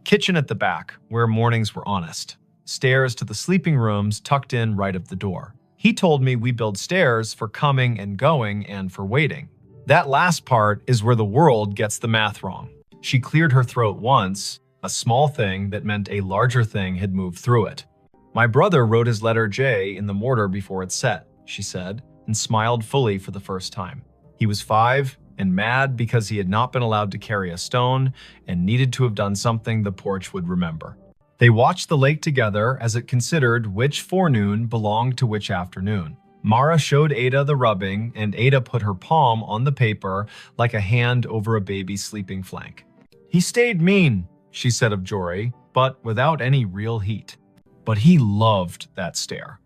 Kitchen at the back, where mornings were honest. Stairs to the sleeping rooms tucked in right of the door. He told me we build stairs for coming and going and for waiting. That last part is where the world gets the math wrong. She cleared her throat once, a small thing that meant a larger thing had moved through it. "My brother wrote his letter J in the mortar before it set," she said, and smiled fully for the first time. He was 5 and mad because he had not been allowed to carry a stone and needed to have done something the porch would remember. They watched the lake together as it considered which forenoon belonged to which afternoon. Mara showed Ada the rubbing, and Ada put her palm on the paper like a hand over a baby's sleeping flank. "He stayed mean," she said of Jory, but without any real heat. But he loved that stare.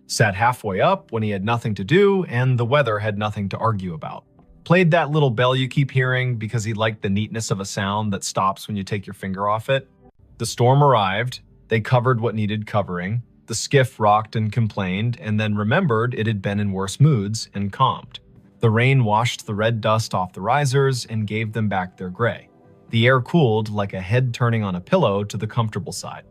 Sat halfway up when he had nothing to do and the weather had nothing to argue about. Played that little bell you keep hearing because he liked the neatness of a sound that stops when you take your finger off it. The storm arrived, they covered what needed covering, the skiff rocked and complained, and then remembered it had been in worse moods and calmed. The rain washed the red dust off the risers and gave them back their gray. The air cooled like a head turning on a pillow to the comfortable side.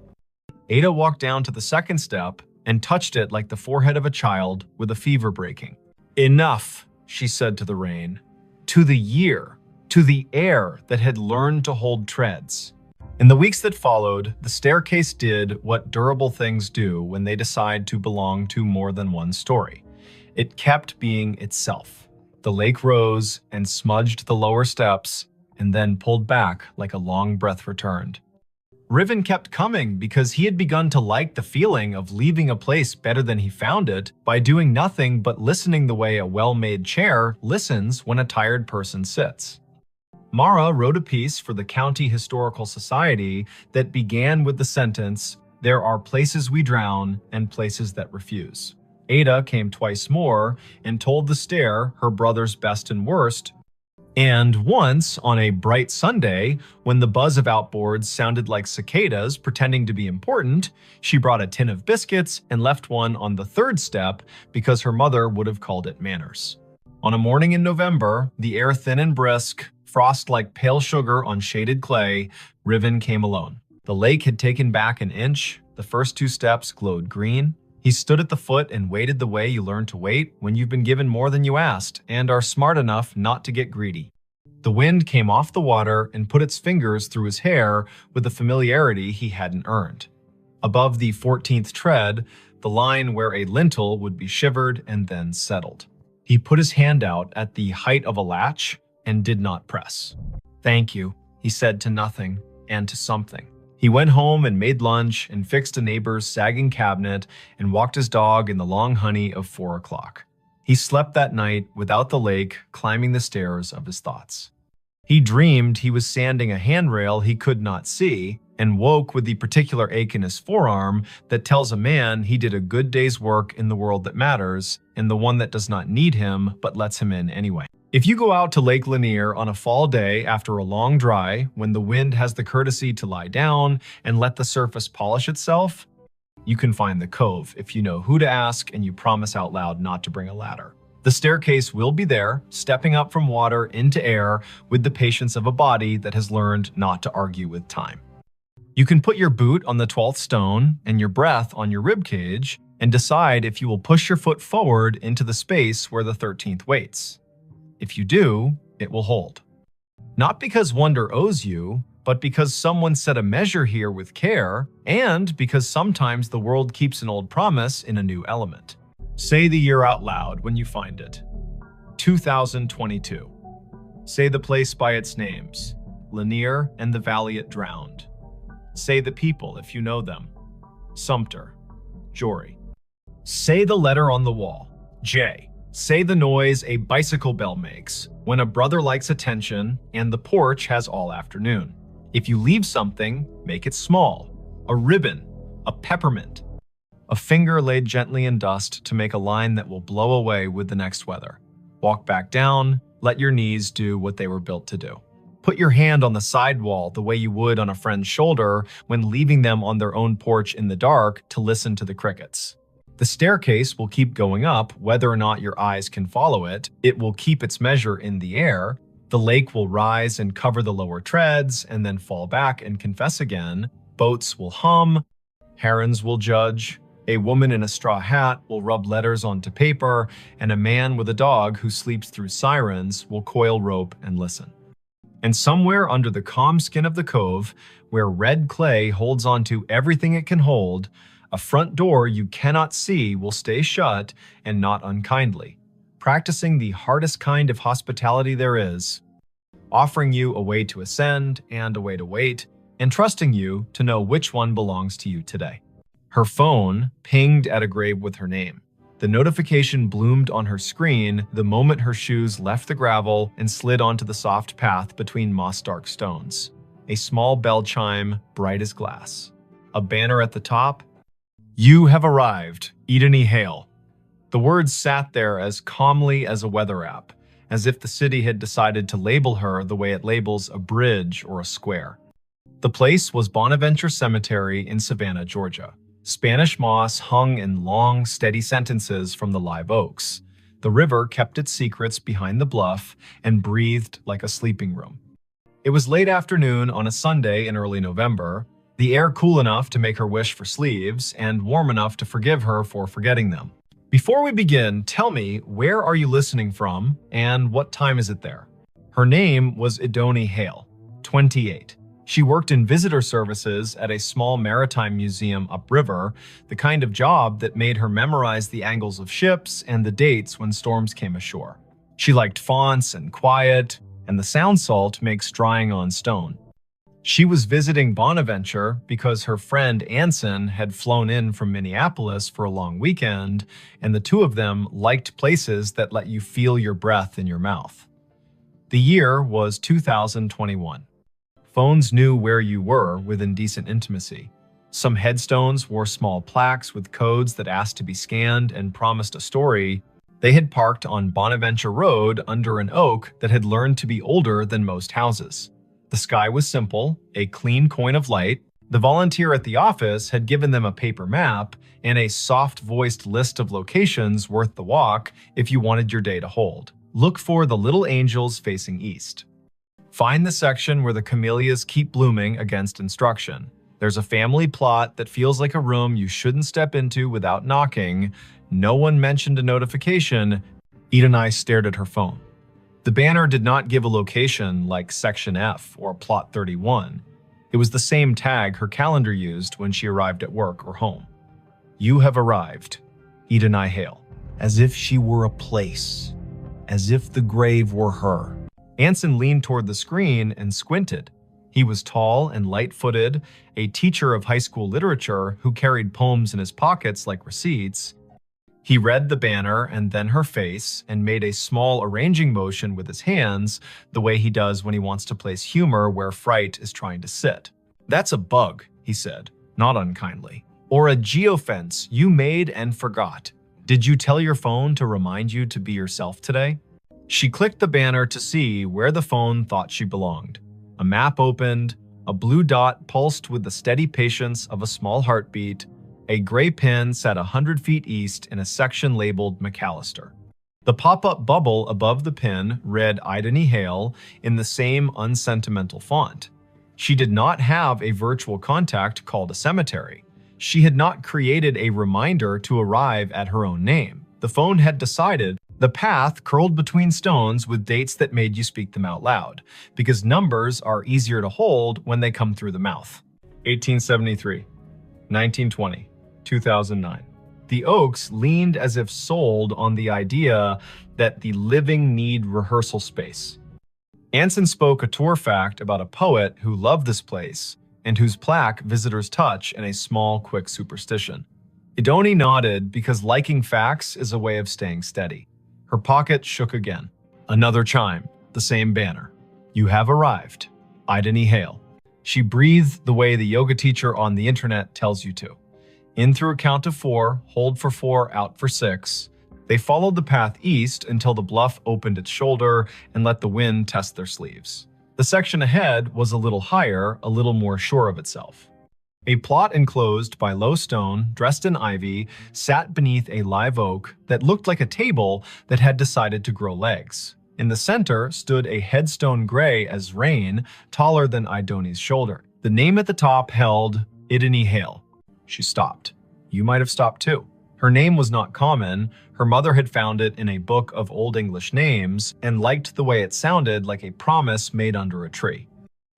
Ada walked down to the second step and touched it like the forehead of a child with a fever breaking. "Enough," she said to the rain, to the year, to the air that had learned to hold treads. In the weeks that followed, the staircase did what durable things do when they decide to belong to more than one story. It kept being itself. The lake rose and smudged the lower steps and then pulled back like a long breath returned. Riven kept coming because he had begun to like the feeling of leaving a place better than he found it by doing nothing but listening the way a well-made chair listens when a tired person sits. Mara wrote a piece for the County Historical Society that began with the sentence, "There are places we drown and places that refuse." Ada came twice more and told the stair her brother's best and worst. And once, on a bright Sunday, when the buzz of outboards sounded like cicadas pretending to be important, she brought a tin of biscuits and left one on the 3rd step because her mother would have called it manners. On a morning in November, the air thin and brisk, frost like pale sugar on shaded clay, Riven came alone. The lake had taken back an inch, the first 2 steps glowed green. He stood at the foot and waited the way you learn to wait when you've been given more than you asked and are smart enough not to get greedy. The wind came off the water and put its fingers through his hair with a familiarity he hadn't earned. Above the 14th tread, the line where a lintel would be shivered and then settled. He put his hand out at the height of a latch and did not press. "Thank you," he said to nothing and to something. He went home and made lunch and fixed a neighbor's sagging cabinet and walked his dog in the long honey of 4 o'clock. He slept that night without the lake climbing the stairs of his thoughts. He dreamed he was sanding a handrail he could not see and woke with the particular ache in his forearm that tells a man he did a good day's work in the world that matters and the one that does not need him but lets him in anyway. If you go out to Lake Lanier on a fall day after a long dry, when the wind has the courtesy to lie down and let the surface polish itself, you can find the cove if you know who to ask and you promise out loud not to bring a ladder. The staircase will be there, stepping up from water into air with the patience of a body that has learned not to argue with time. You can put your boot on the 12th stone and your breath on your rib cage and decide if you will push your foot forward into the space where the 13th waits. If you do, it will hold. Not because wonder owes you, but because someone set a measure here with care, and because sometimes the world keeps an old promise in a new element. Say the year out loud when you find it. 2022. Say the place by its names, Lanier and the valley it drowned. Say the people if you know them, Sumter, Jory. Say the letter on the wall, J. Say the noise a bicycle bell makes when a brother likes attention and the porch has all afternoon. If you leave something, make it small, a ribbon, a peppermint. A finger laid gently in dust to make a line that will blow away with the next weather. Walk back down, let your knees do what they were built to do. Put your hand on the sidewall the way you would on a friend's shoulder when leaving them on their own porch in the dark to listen to the crickets. The staircase will keep going up whether or not your eyes can follow it. It will keep its measure in the air. The lake will rise and cover the lower treads and then fall back and confess again. Boats will hum. Herons will judge. A woman in a straw hat will rub letters onto paper, and a man with a dog who sleeps through sirens will coil rope and listen. And somewhere under the calm skin of the cove, where red clay holds onto everything it can hold, a front door you cannot see will stay shut and not unkindly, practicing the hardest kind of hospitality there is, offering you a way to ascend and a way to wait, and trusting you to know which one belongs to you today. Her phone pinged at a grave with her name. The notification bloomed on her screen the moment her shoes left the gravel and slid onto the soft path between moss-dark stones. A small bell chime, bright as glass. A banner at the top. You have arrived, Eden E. Hale. The words sat there as calmly as a weather app, as if the city had decided to label her the way it labels a bridge or a square. The place was Bonaventure Cemetery in Savannah, Georgia. Spanish moss hung in long, steady sentences from the live oaks. The river kept its secrets behind the bluff and breathed like a sleeping room. It was late afternoon on a Sunday in early November, the air cool enough to make her wish for sleeves and warm enough to forgive her for forgetting them. Before we begin, tell me, where are you listening from and what time is it there? Her name was Idoni Hale, 28. She worked in visitor services at a small maritime museum upriver, the kind of job that made her memorize the angles of ships and the dates when storms came ashore. She liked fonts and quiet, and the sound salt makes drying on stone. She was visiting Bonaventure because her friend Anson had flown in from Minneapolis for a long weekend, and the two of them liked places that let you feel your breath in your mouth. The year was 2021. Phones knew where you were within decent intimacy. Some headstones wore small plaques with codes that asked to be scanned and promised a story. They had parked on Bonaventure Road under an oak that had learned to be older than most houses. The sky was simple, a clean coin of light. The volunteer at the office had given them a paper map and a soft-voiced list of locations worth the walk if you wanted your day to hold. Look for the little angels facing east. Find the section where the camellias keep blooming against instruction. There's a family plot that feels like a room you shouldn't step into without knocking. No one mentioned a notification. Idoni stared at her phone. The banner did not give a location like Section F or Plot 31. It was the same tag her calendar used when she arrived at work or home. You have arrived, Idoni Hale. As if she were a place. As if the grave were her. Anson leaned toward the screen and squinted. He was tall and light-footed, a teacher of high school literature who carried poems in his pockets like receipts. He read the banner and then her face and made a small arranging motion with his hands, the way he does when he wants to place humor where fright is trying to sit. That's a bug, he said, not unkindly. Or a geofence you made and forgot. Did you tell your phone to remind you to be yourself today? She clicked the banner to see where the phone thought she belonged. A map opened, a blue dot pulsed with the steady patience of a small heartbeat. A gray pin sat 100 feet east in a section labeled McAllister. The pop-up bubble above the pin read Ideni Hale in the same unsentimental font. She did not have a virtual contact called a cemetery. She had not created a reminder to arrive at her own name. The phone had decided the path curled between stones with dates that made you speak them out loud, because numbers are easier to hold when they come through the mouth. 1873, 1920, 2009. The Oaks leaned as if sold on the idea that the living need rehearsal space. Anson spoke a tour fact about a poet who loved this place and whose plaque visitors touch in a small, quick superstition. Idoni nodded because liking facts is a way of staying steady. Her pocket shook again. Another chime, the same banner. You have arrived. Ideni Hale. She breathed the way the yoga teacher on the internet tells you to. In through a count of 4, hold for 4, out for 6. They followed the path east until the bluff opened its shoulder and let the wind test their sleeves. The section ahead was a little higher, a little more sure of itself. A plot enclosed by low stone, dressed in ivy, sat beneath a live oak that looked like a table that had decided to grow legs. In the center stood a headstone gray as rain, taller than Idoni's shoulder. The name at the top held Ideni Hale. She stopped. You might have stopped too. Her name was not common. Her mother had found it in a book of Old English names and liked the way it sounded like a promise made under a tree.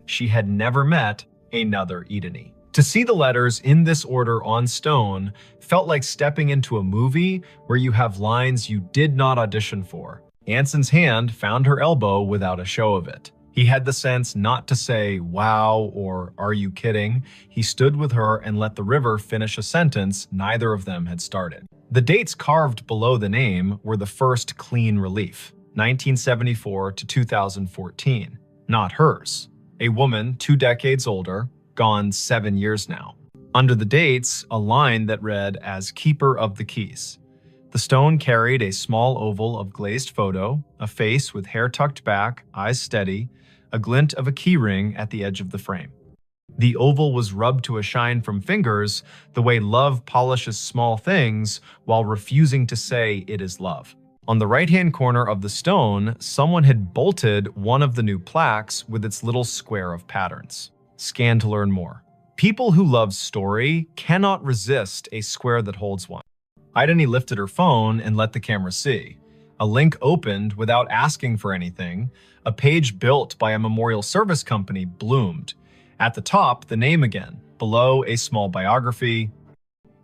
She had never met another Ideni. To see the letters in this order on stone felt like stepping into a movie where you have lines you did not audition for. Anson's hand found her elbow without a show of it. He had the sense not to say, wow, or are you kidding? He stood with her and let the river finish a sentence neither of them had started. The dates carved below the name were the first clean relief, 1974 to 2014, not hers. A woman 2 decades older, gone 7 years now. Under the dates, a line that read as Keeper of the Keys. The stone carried a small oval of glazed photo, a face with hair tucked back, eyes steady, a glint of a key ring at the edge of the frame. The oval was rubbed to a shine from fingers, the way love polishes small things while refusing to say it is love. On the right-hand corner of the stone, someone had bolted one of the new plaques with its little square of patterns. Scan to learn more. People who love story cannot resist a square that holds one. Ideni lifted her phone and let the camera see. A link opened without asking for anything. A page built by a memorial service company bloomed. At the top, the name again. Below, a small biography.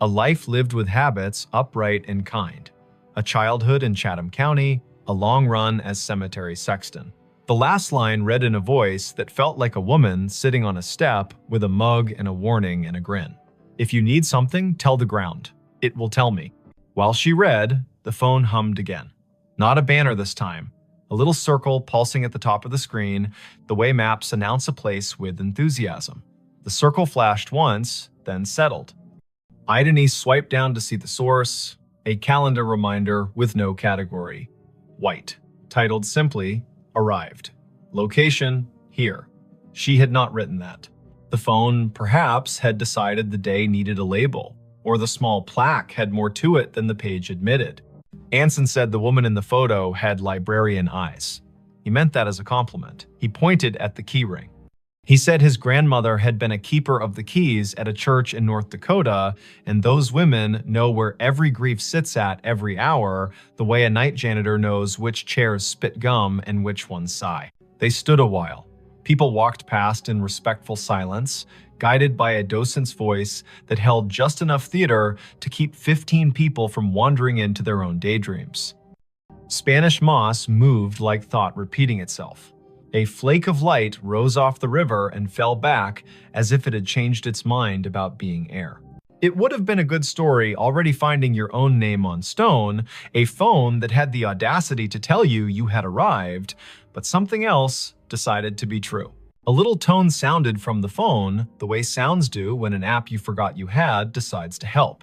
A life lived with habits, upright and kind. A childhood in Chatham County. A long run as cemetery sexton. The last line read in a voice that felt like a woman sitting on a step with a mug and a warning and a grin. If you need something, tell the ground. It will tell me. While she read, the phone hummed again. Not a banner this time. A little circle pulsing at the top of the screen, the way maps announce a place with enthusiasm. The circle flashed once, then settled. Ideni swiped down to see the source, a calendar reminder with no category. White, titled simply, Arrived. Location, here. She had not written that. The phone, perhaps, had decided the day needed a label, or the small plaque had more to it than the page admitted. Anson said the woman in the photo had librarian eyes. He meant that as a compliment. He pointed at the key ring. He said his grandmother had been a keeper of the keys at a church in North Dakota, and those women know where every grief sits at every hour, the way a night janitor knows which chairs spit gum and which ones sigh. They stood a while. People walked past in respectful silence, guided by a docent's voice that held just enough theater to keep 15 people from wandering into their own daydreams. Spanish moss moved like thought repeating itself. A flake of light rose off the river and fell back as if it had changed its mind about being air. It would have been a good story already finding your own name on stone, a phone that had the audacity to tell you you had arrived, but something else decided to be true. A little tone sounded from the phone, the way sounds do when an app you forgot you had decides to help.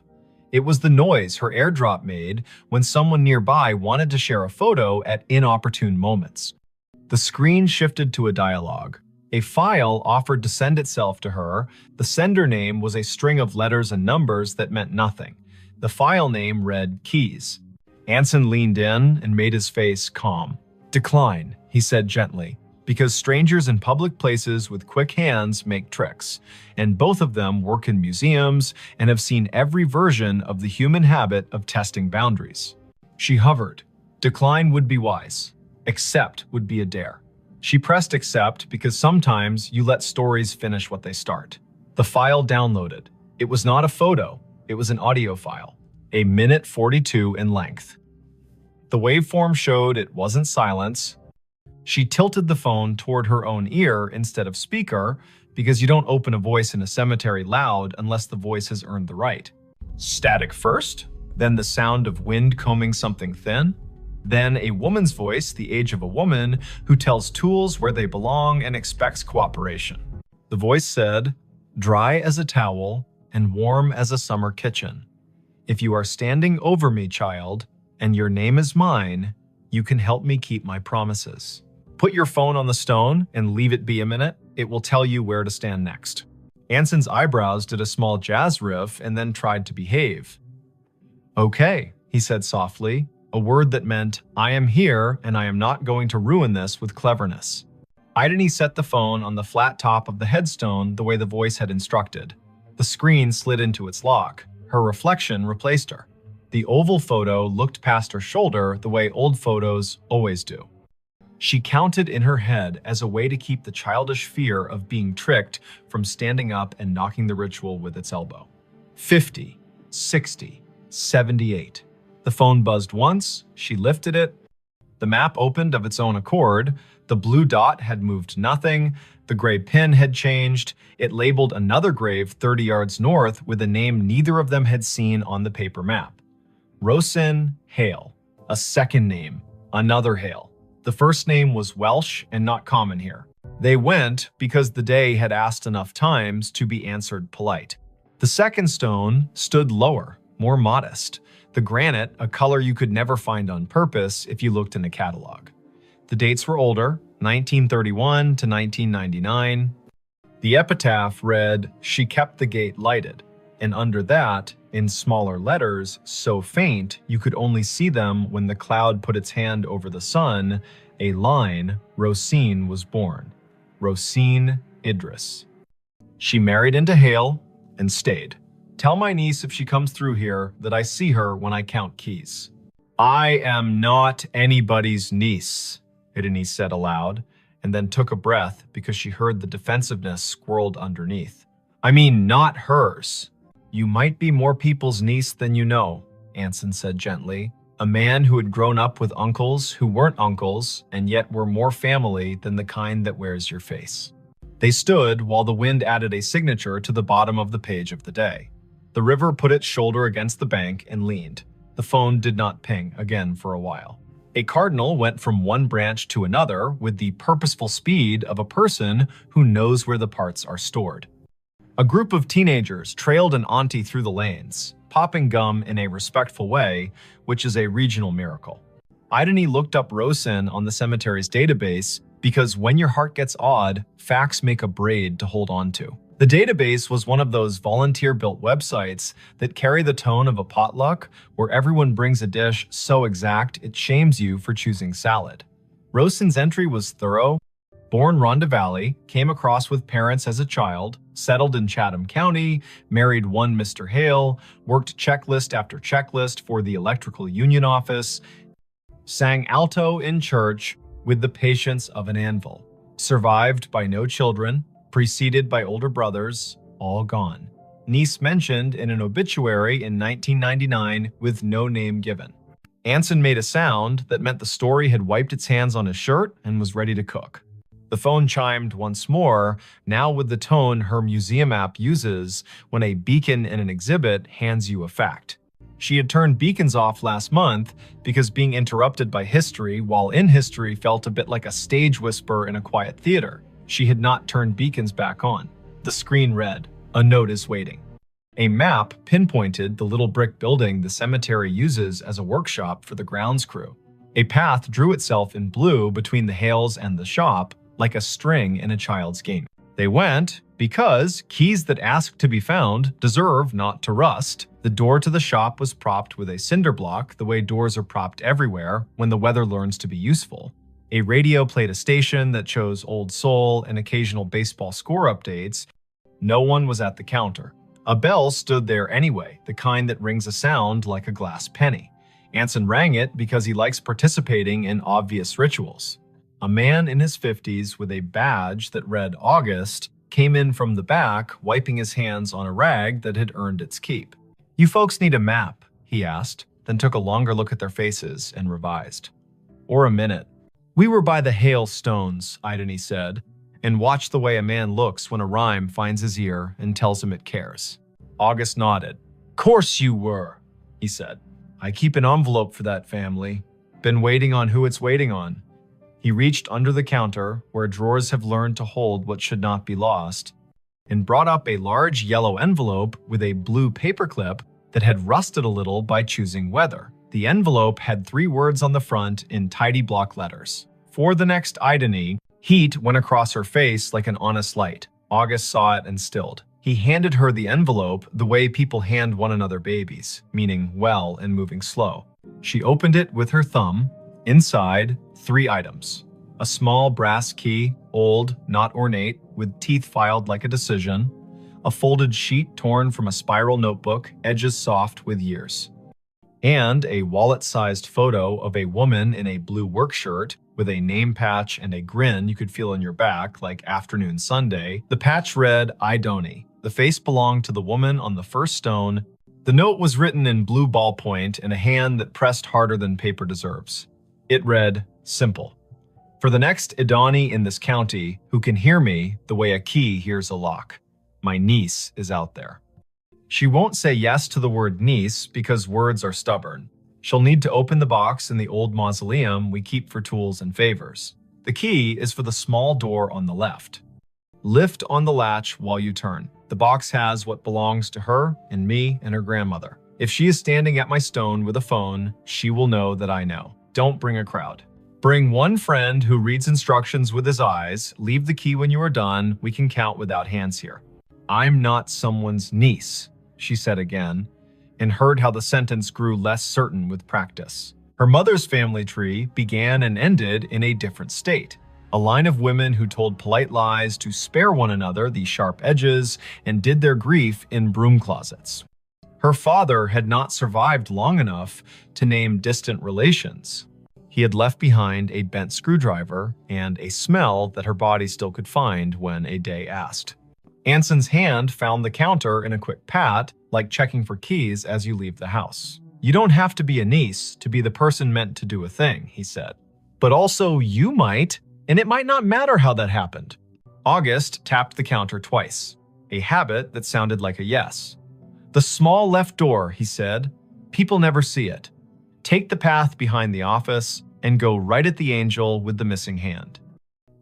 It was the noise her AirDrop made when someone nearby wanted to share a photo at inopportune moments. The screen shifted to a dialogue. A file offered to send itself to her. The sender name was a string of letters and numbers that meant nothing. The file name read Keys. Anson leaned in and made his face calm. "Decline," he said gently, "because strangers in public places with quick hands make tricks, and both of them work in museums and have seen every version of the human habit of testing boundaries." She hovered. Decline would be wise. Accept would be a dare. She pressed accept because sometimes you let stories finish what they start. The file downloaded. It was not a photo, it was an audio file, a minute 42 in length. The waveform showed it wasn't silence. She tilted the phone toward her own ear instead of speaker because you don't open a voice in a cemetery loud unless the voice has earned the right. Static first, then the sound of wind combing something thin, then a woman's voice, the age of a woman, who tells tools where they belong and expects cooperation. The voice said, "Dry as a towel and warm as a summer kitchen. If you are standing over me, child, and your name is mine, you can help me keep my promises. Put your phone on the stone and leave it be a minute. It will tell you where to stand next." Anson's eyebrows did a small jazz riff and then tried to behave. "Okay," he said softly, a word that meant, "I am here and I am not going to ruin this with cleverness." Idony set the phone on the flat top of the headstone the way the voice had instructed. The screen slid into its lock. Her reflection replaced her. The oval photo looked past her shoulder the way old photos always do. She counted in her head as a way to keep the childish fear of being tricked from standing up and knocking the ritual with its elbow. 50, 60, 78. The phone buzzed once, she lifted it. The map opened of its own accord. The blue dot had moved nothing. The gray pin had changed. It labeled another grave 30 yards north with a name neither of them had seen on the paper map. Rosin Hale. A second name. Another Hale. The first name was Welsh and not common here. They went because the day had asked enough times to be answered polite. The second stone stood lower, more modest. The granite, a color you could never find on purpose if you looked in a catalog. The dates were older, 1931 to 1999. The epitaph read, "She kept the gate lighted," and under that, in smaller letters, so faint you could only see them when the cloud put its hand over the sun, a line, Rosine was born. Rosine Idris. She married into Hale and stayed. Tell my niece if she comes through here that I see her when I count keys. I am not anybody's niece, Idini said aloud, and then took a breath because she heard the defensiveness squirreled underneath. I mean, not hers. You might be more people's niece than you know, Anson said gently, a man who had grown up with uncles who weren't uncles and yet were more family than the kind that wears your face. They stood while the wind added a signature to the bottom of the page of the day. The river put its shoulder against the bank and leaned. The phone did not ping again for a while. A cardinal went from one branch to another with the purposeful speed of a person who knows where the parts are stored. A group of teenagers trailed an auntie through the lanes, popping gum in a respectful way, which is a regional miracle. Idony looked up Rosin on the cemetery's database because when your heart gets odd, facts make a braid to hold on to. The database was one of those volunteer-built websites that carry the tone of a potluck where everyone brings a dish so exact it shames you for choosing salad. Rosin's entry was thorough. Born Rhonda Valley, came across with parents as a child, settled in Chatham County, married one Mr. Hale, worked checklist after checklist for the electrical union office, sang alto in church with the patience of an anvil, survived by no children, preceded by older brothers, all gone. Niece mentioned in an obituary in 1999 with no name given. Anson made a sound that meant the story had wiped its hands on his shirt and was ready to cook. The phone chimed once more, now with the tone her museum app uses when a beacon in an exhibit hands you a fact. She had turned beacons off last month because being interrupted by history while in history felt a bit like a stage whisper in a quiet theater. She had not turned beacons back on. The screen read, "A note is waiting." A map pinpointed the little brick building the cemetery uses as a workshop for the grounds crew. A path drew itself in blue between the Hales and the shop, like a string in a child's game. They went, Because keys that ask to be found deserve not to rust, the door to the shop was propped with a cinder block the way doors are propped everywhere when the weather learns to be useful. A radio played a station that chose old soul and occasional baseball score updates. No one was at the counter. A bell stood there anyway, the kind that rings a sound like a glass penny. Anson rang it because he likes participating in obvious rituals. A man in his 50s with a badge that read August came in from the back, wiping his hands on a rag that had earned its keep. "You folks need a map?" he asked, then took a longer look at their faces and revised. "Or a minute." "We were by the hailstones," Idony said, and watched the way a man looks when a rhyme finds his ear and tells him it cares. August nodded. "Course you were," he said. "I keep an envelope for that family. Been waiting on who it's waiting on." He reached under the counter, where drawers have learned to hold what should not be lost, and brought up a large yellow envelope with a blue paperclip that had rusted a little by choosing weather. The envelope had 3 words on the front in tidy block letters. For the next Idony, heat went across her face like an honest light. August saw it and stilled. He handed her the envelope the way people hand one another babies, meaning well and moving slow. She opened it with her thumb. Inside, 3 items. A small brass key, old, not ornate, with teeth filed like a decision. A folded sheet torn from a spiral notebook, edges soft with years. And a wallet-sized photo of a woman in a blue work shirt with a name patch and a grin you could feel on your back like afternoon Sunday. The patch read, "Idony." The face belonged to the woman on the first stone. The note was written in blue ballpoint in a hand that pressed harder than paper deserves. It read, "Simple. For the next Idony in this county who can hear me the way a key hears a lock. My niece is out there." She won't say yes to the word niece because words are stubborn. She'll need to open the box in the old mausoleum we keep for tools and favors. The key is for the small door on the left. Lift on the latch while you turn. The box has what belongs to her and me and her grandmother. If she is standing at my stone with a phone, she will know that I know. Don't bring a crowd. Bring one friend who reads instructions with his eyes. Leave the key when you are done. We can count without hands here. "I'm not someone's niece," she said again, and heard how the sentence grew less certain with practice. Her mother's family tree began and ended in a different state. A line of women who told polite lies to spare one another the sharp edges and did their grief in broom closets. Her father had not survived long enough to name distant relations. He had left behind a bent screwdriver and a smell that her body still could find when a day asked. Anson's hand found the counter in a quick pat, like checking for keys as you leave the house. "You don't have to be a niece to be the person meant to do a thing," he said. "But also you might, and it might not matter how that happened." August tapped the counter twice, a habit that sounded like a yes. "The small left door," he said. "People never see it. Take the path behind the office and go right at the angel with the missing hand.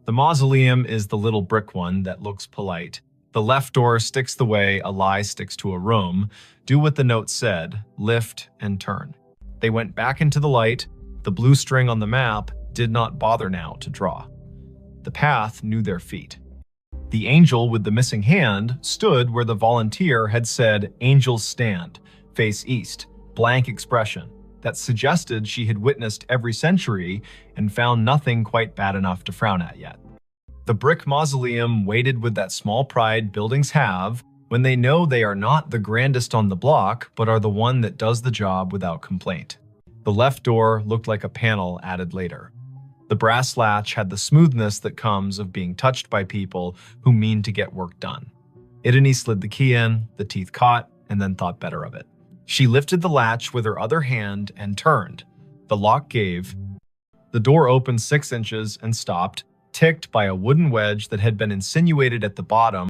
The mausoleum is the little brick one that looks polite. The left door sticks the way a lie sticks to a room. Do what the note said, lift and turn." They went back into the light. The blue string on the map did not bother now to draw. The path knew their feet. The angel with the missing hand stood where the volunteer had said, "Angels stand, face east," blank expression that suggested she had witnessed every century and found nothing quite bad enough to frown at yet. The brick mausoleum waited with that small pride buildings have when they know they are not the grandest on the block, but are the one that does the job without complaint. The left door looked like a panel added later. The brass latch had the smoothness that comes of being touched by people who mean to get work done. Idony slid the key in, the teeth caught, and then thought better of it. She lifted the latch with her other hand and turned. The lock gave. The door opened 6 inches and stopped, ticked by a wooden wedge that had been insinuated at the bottom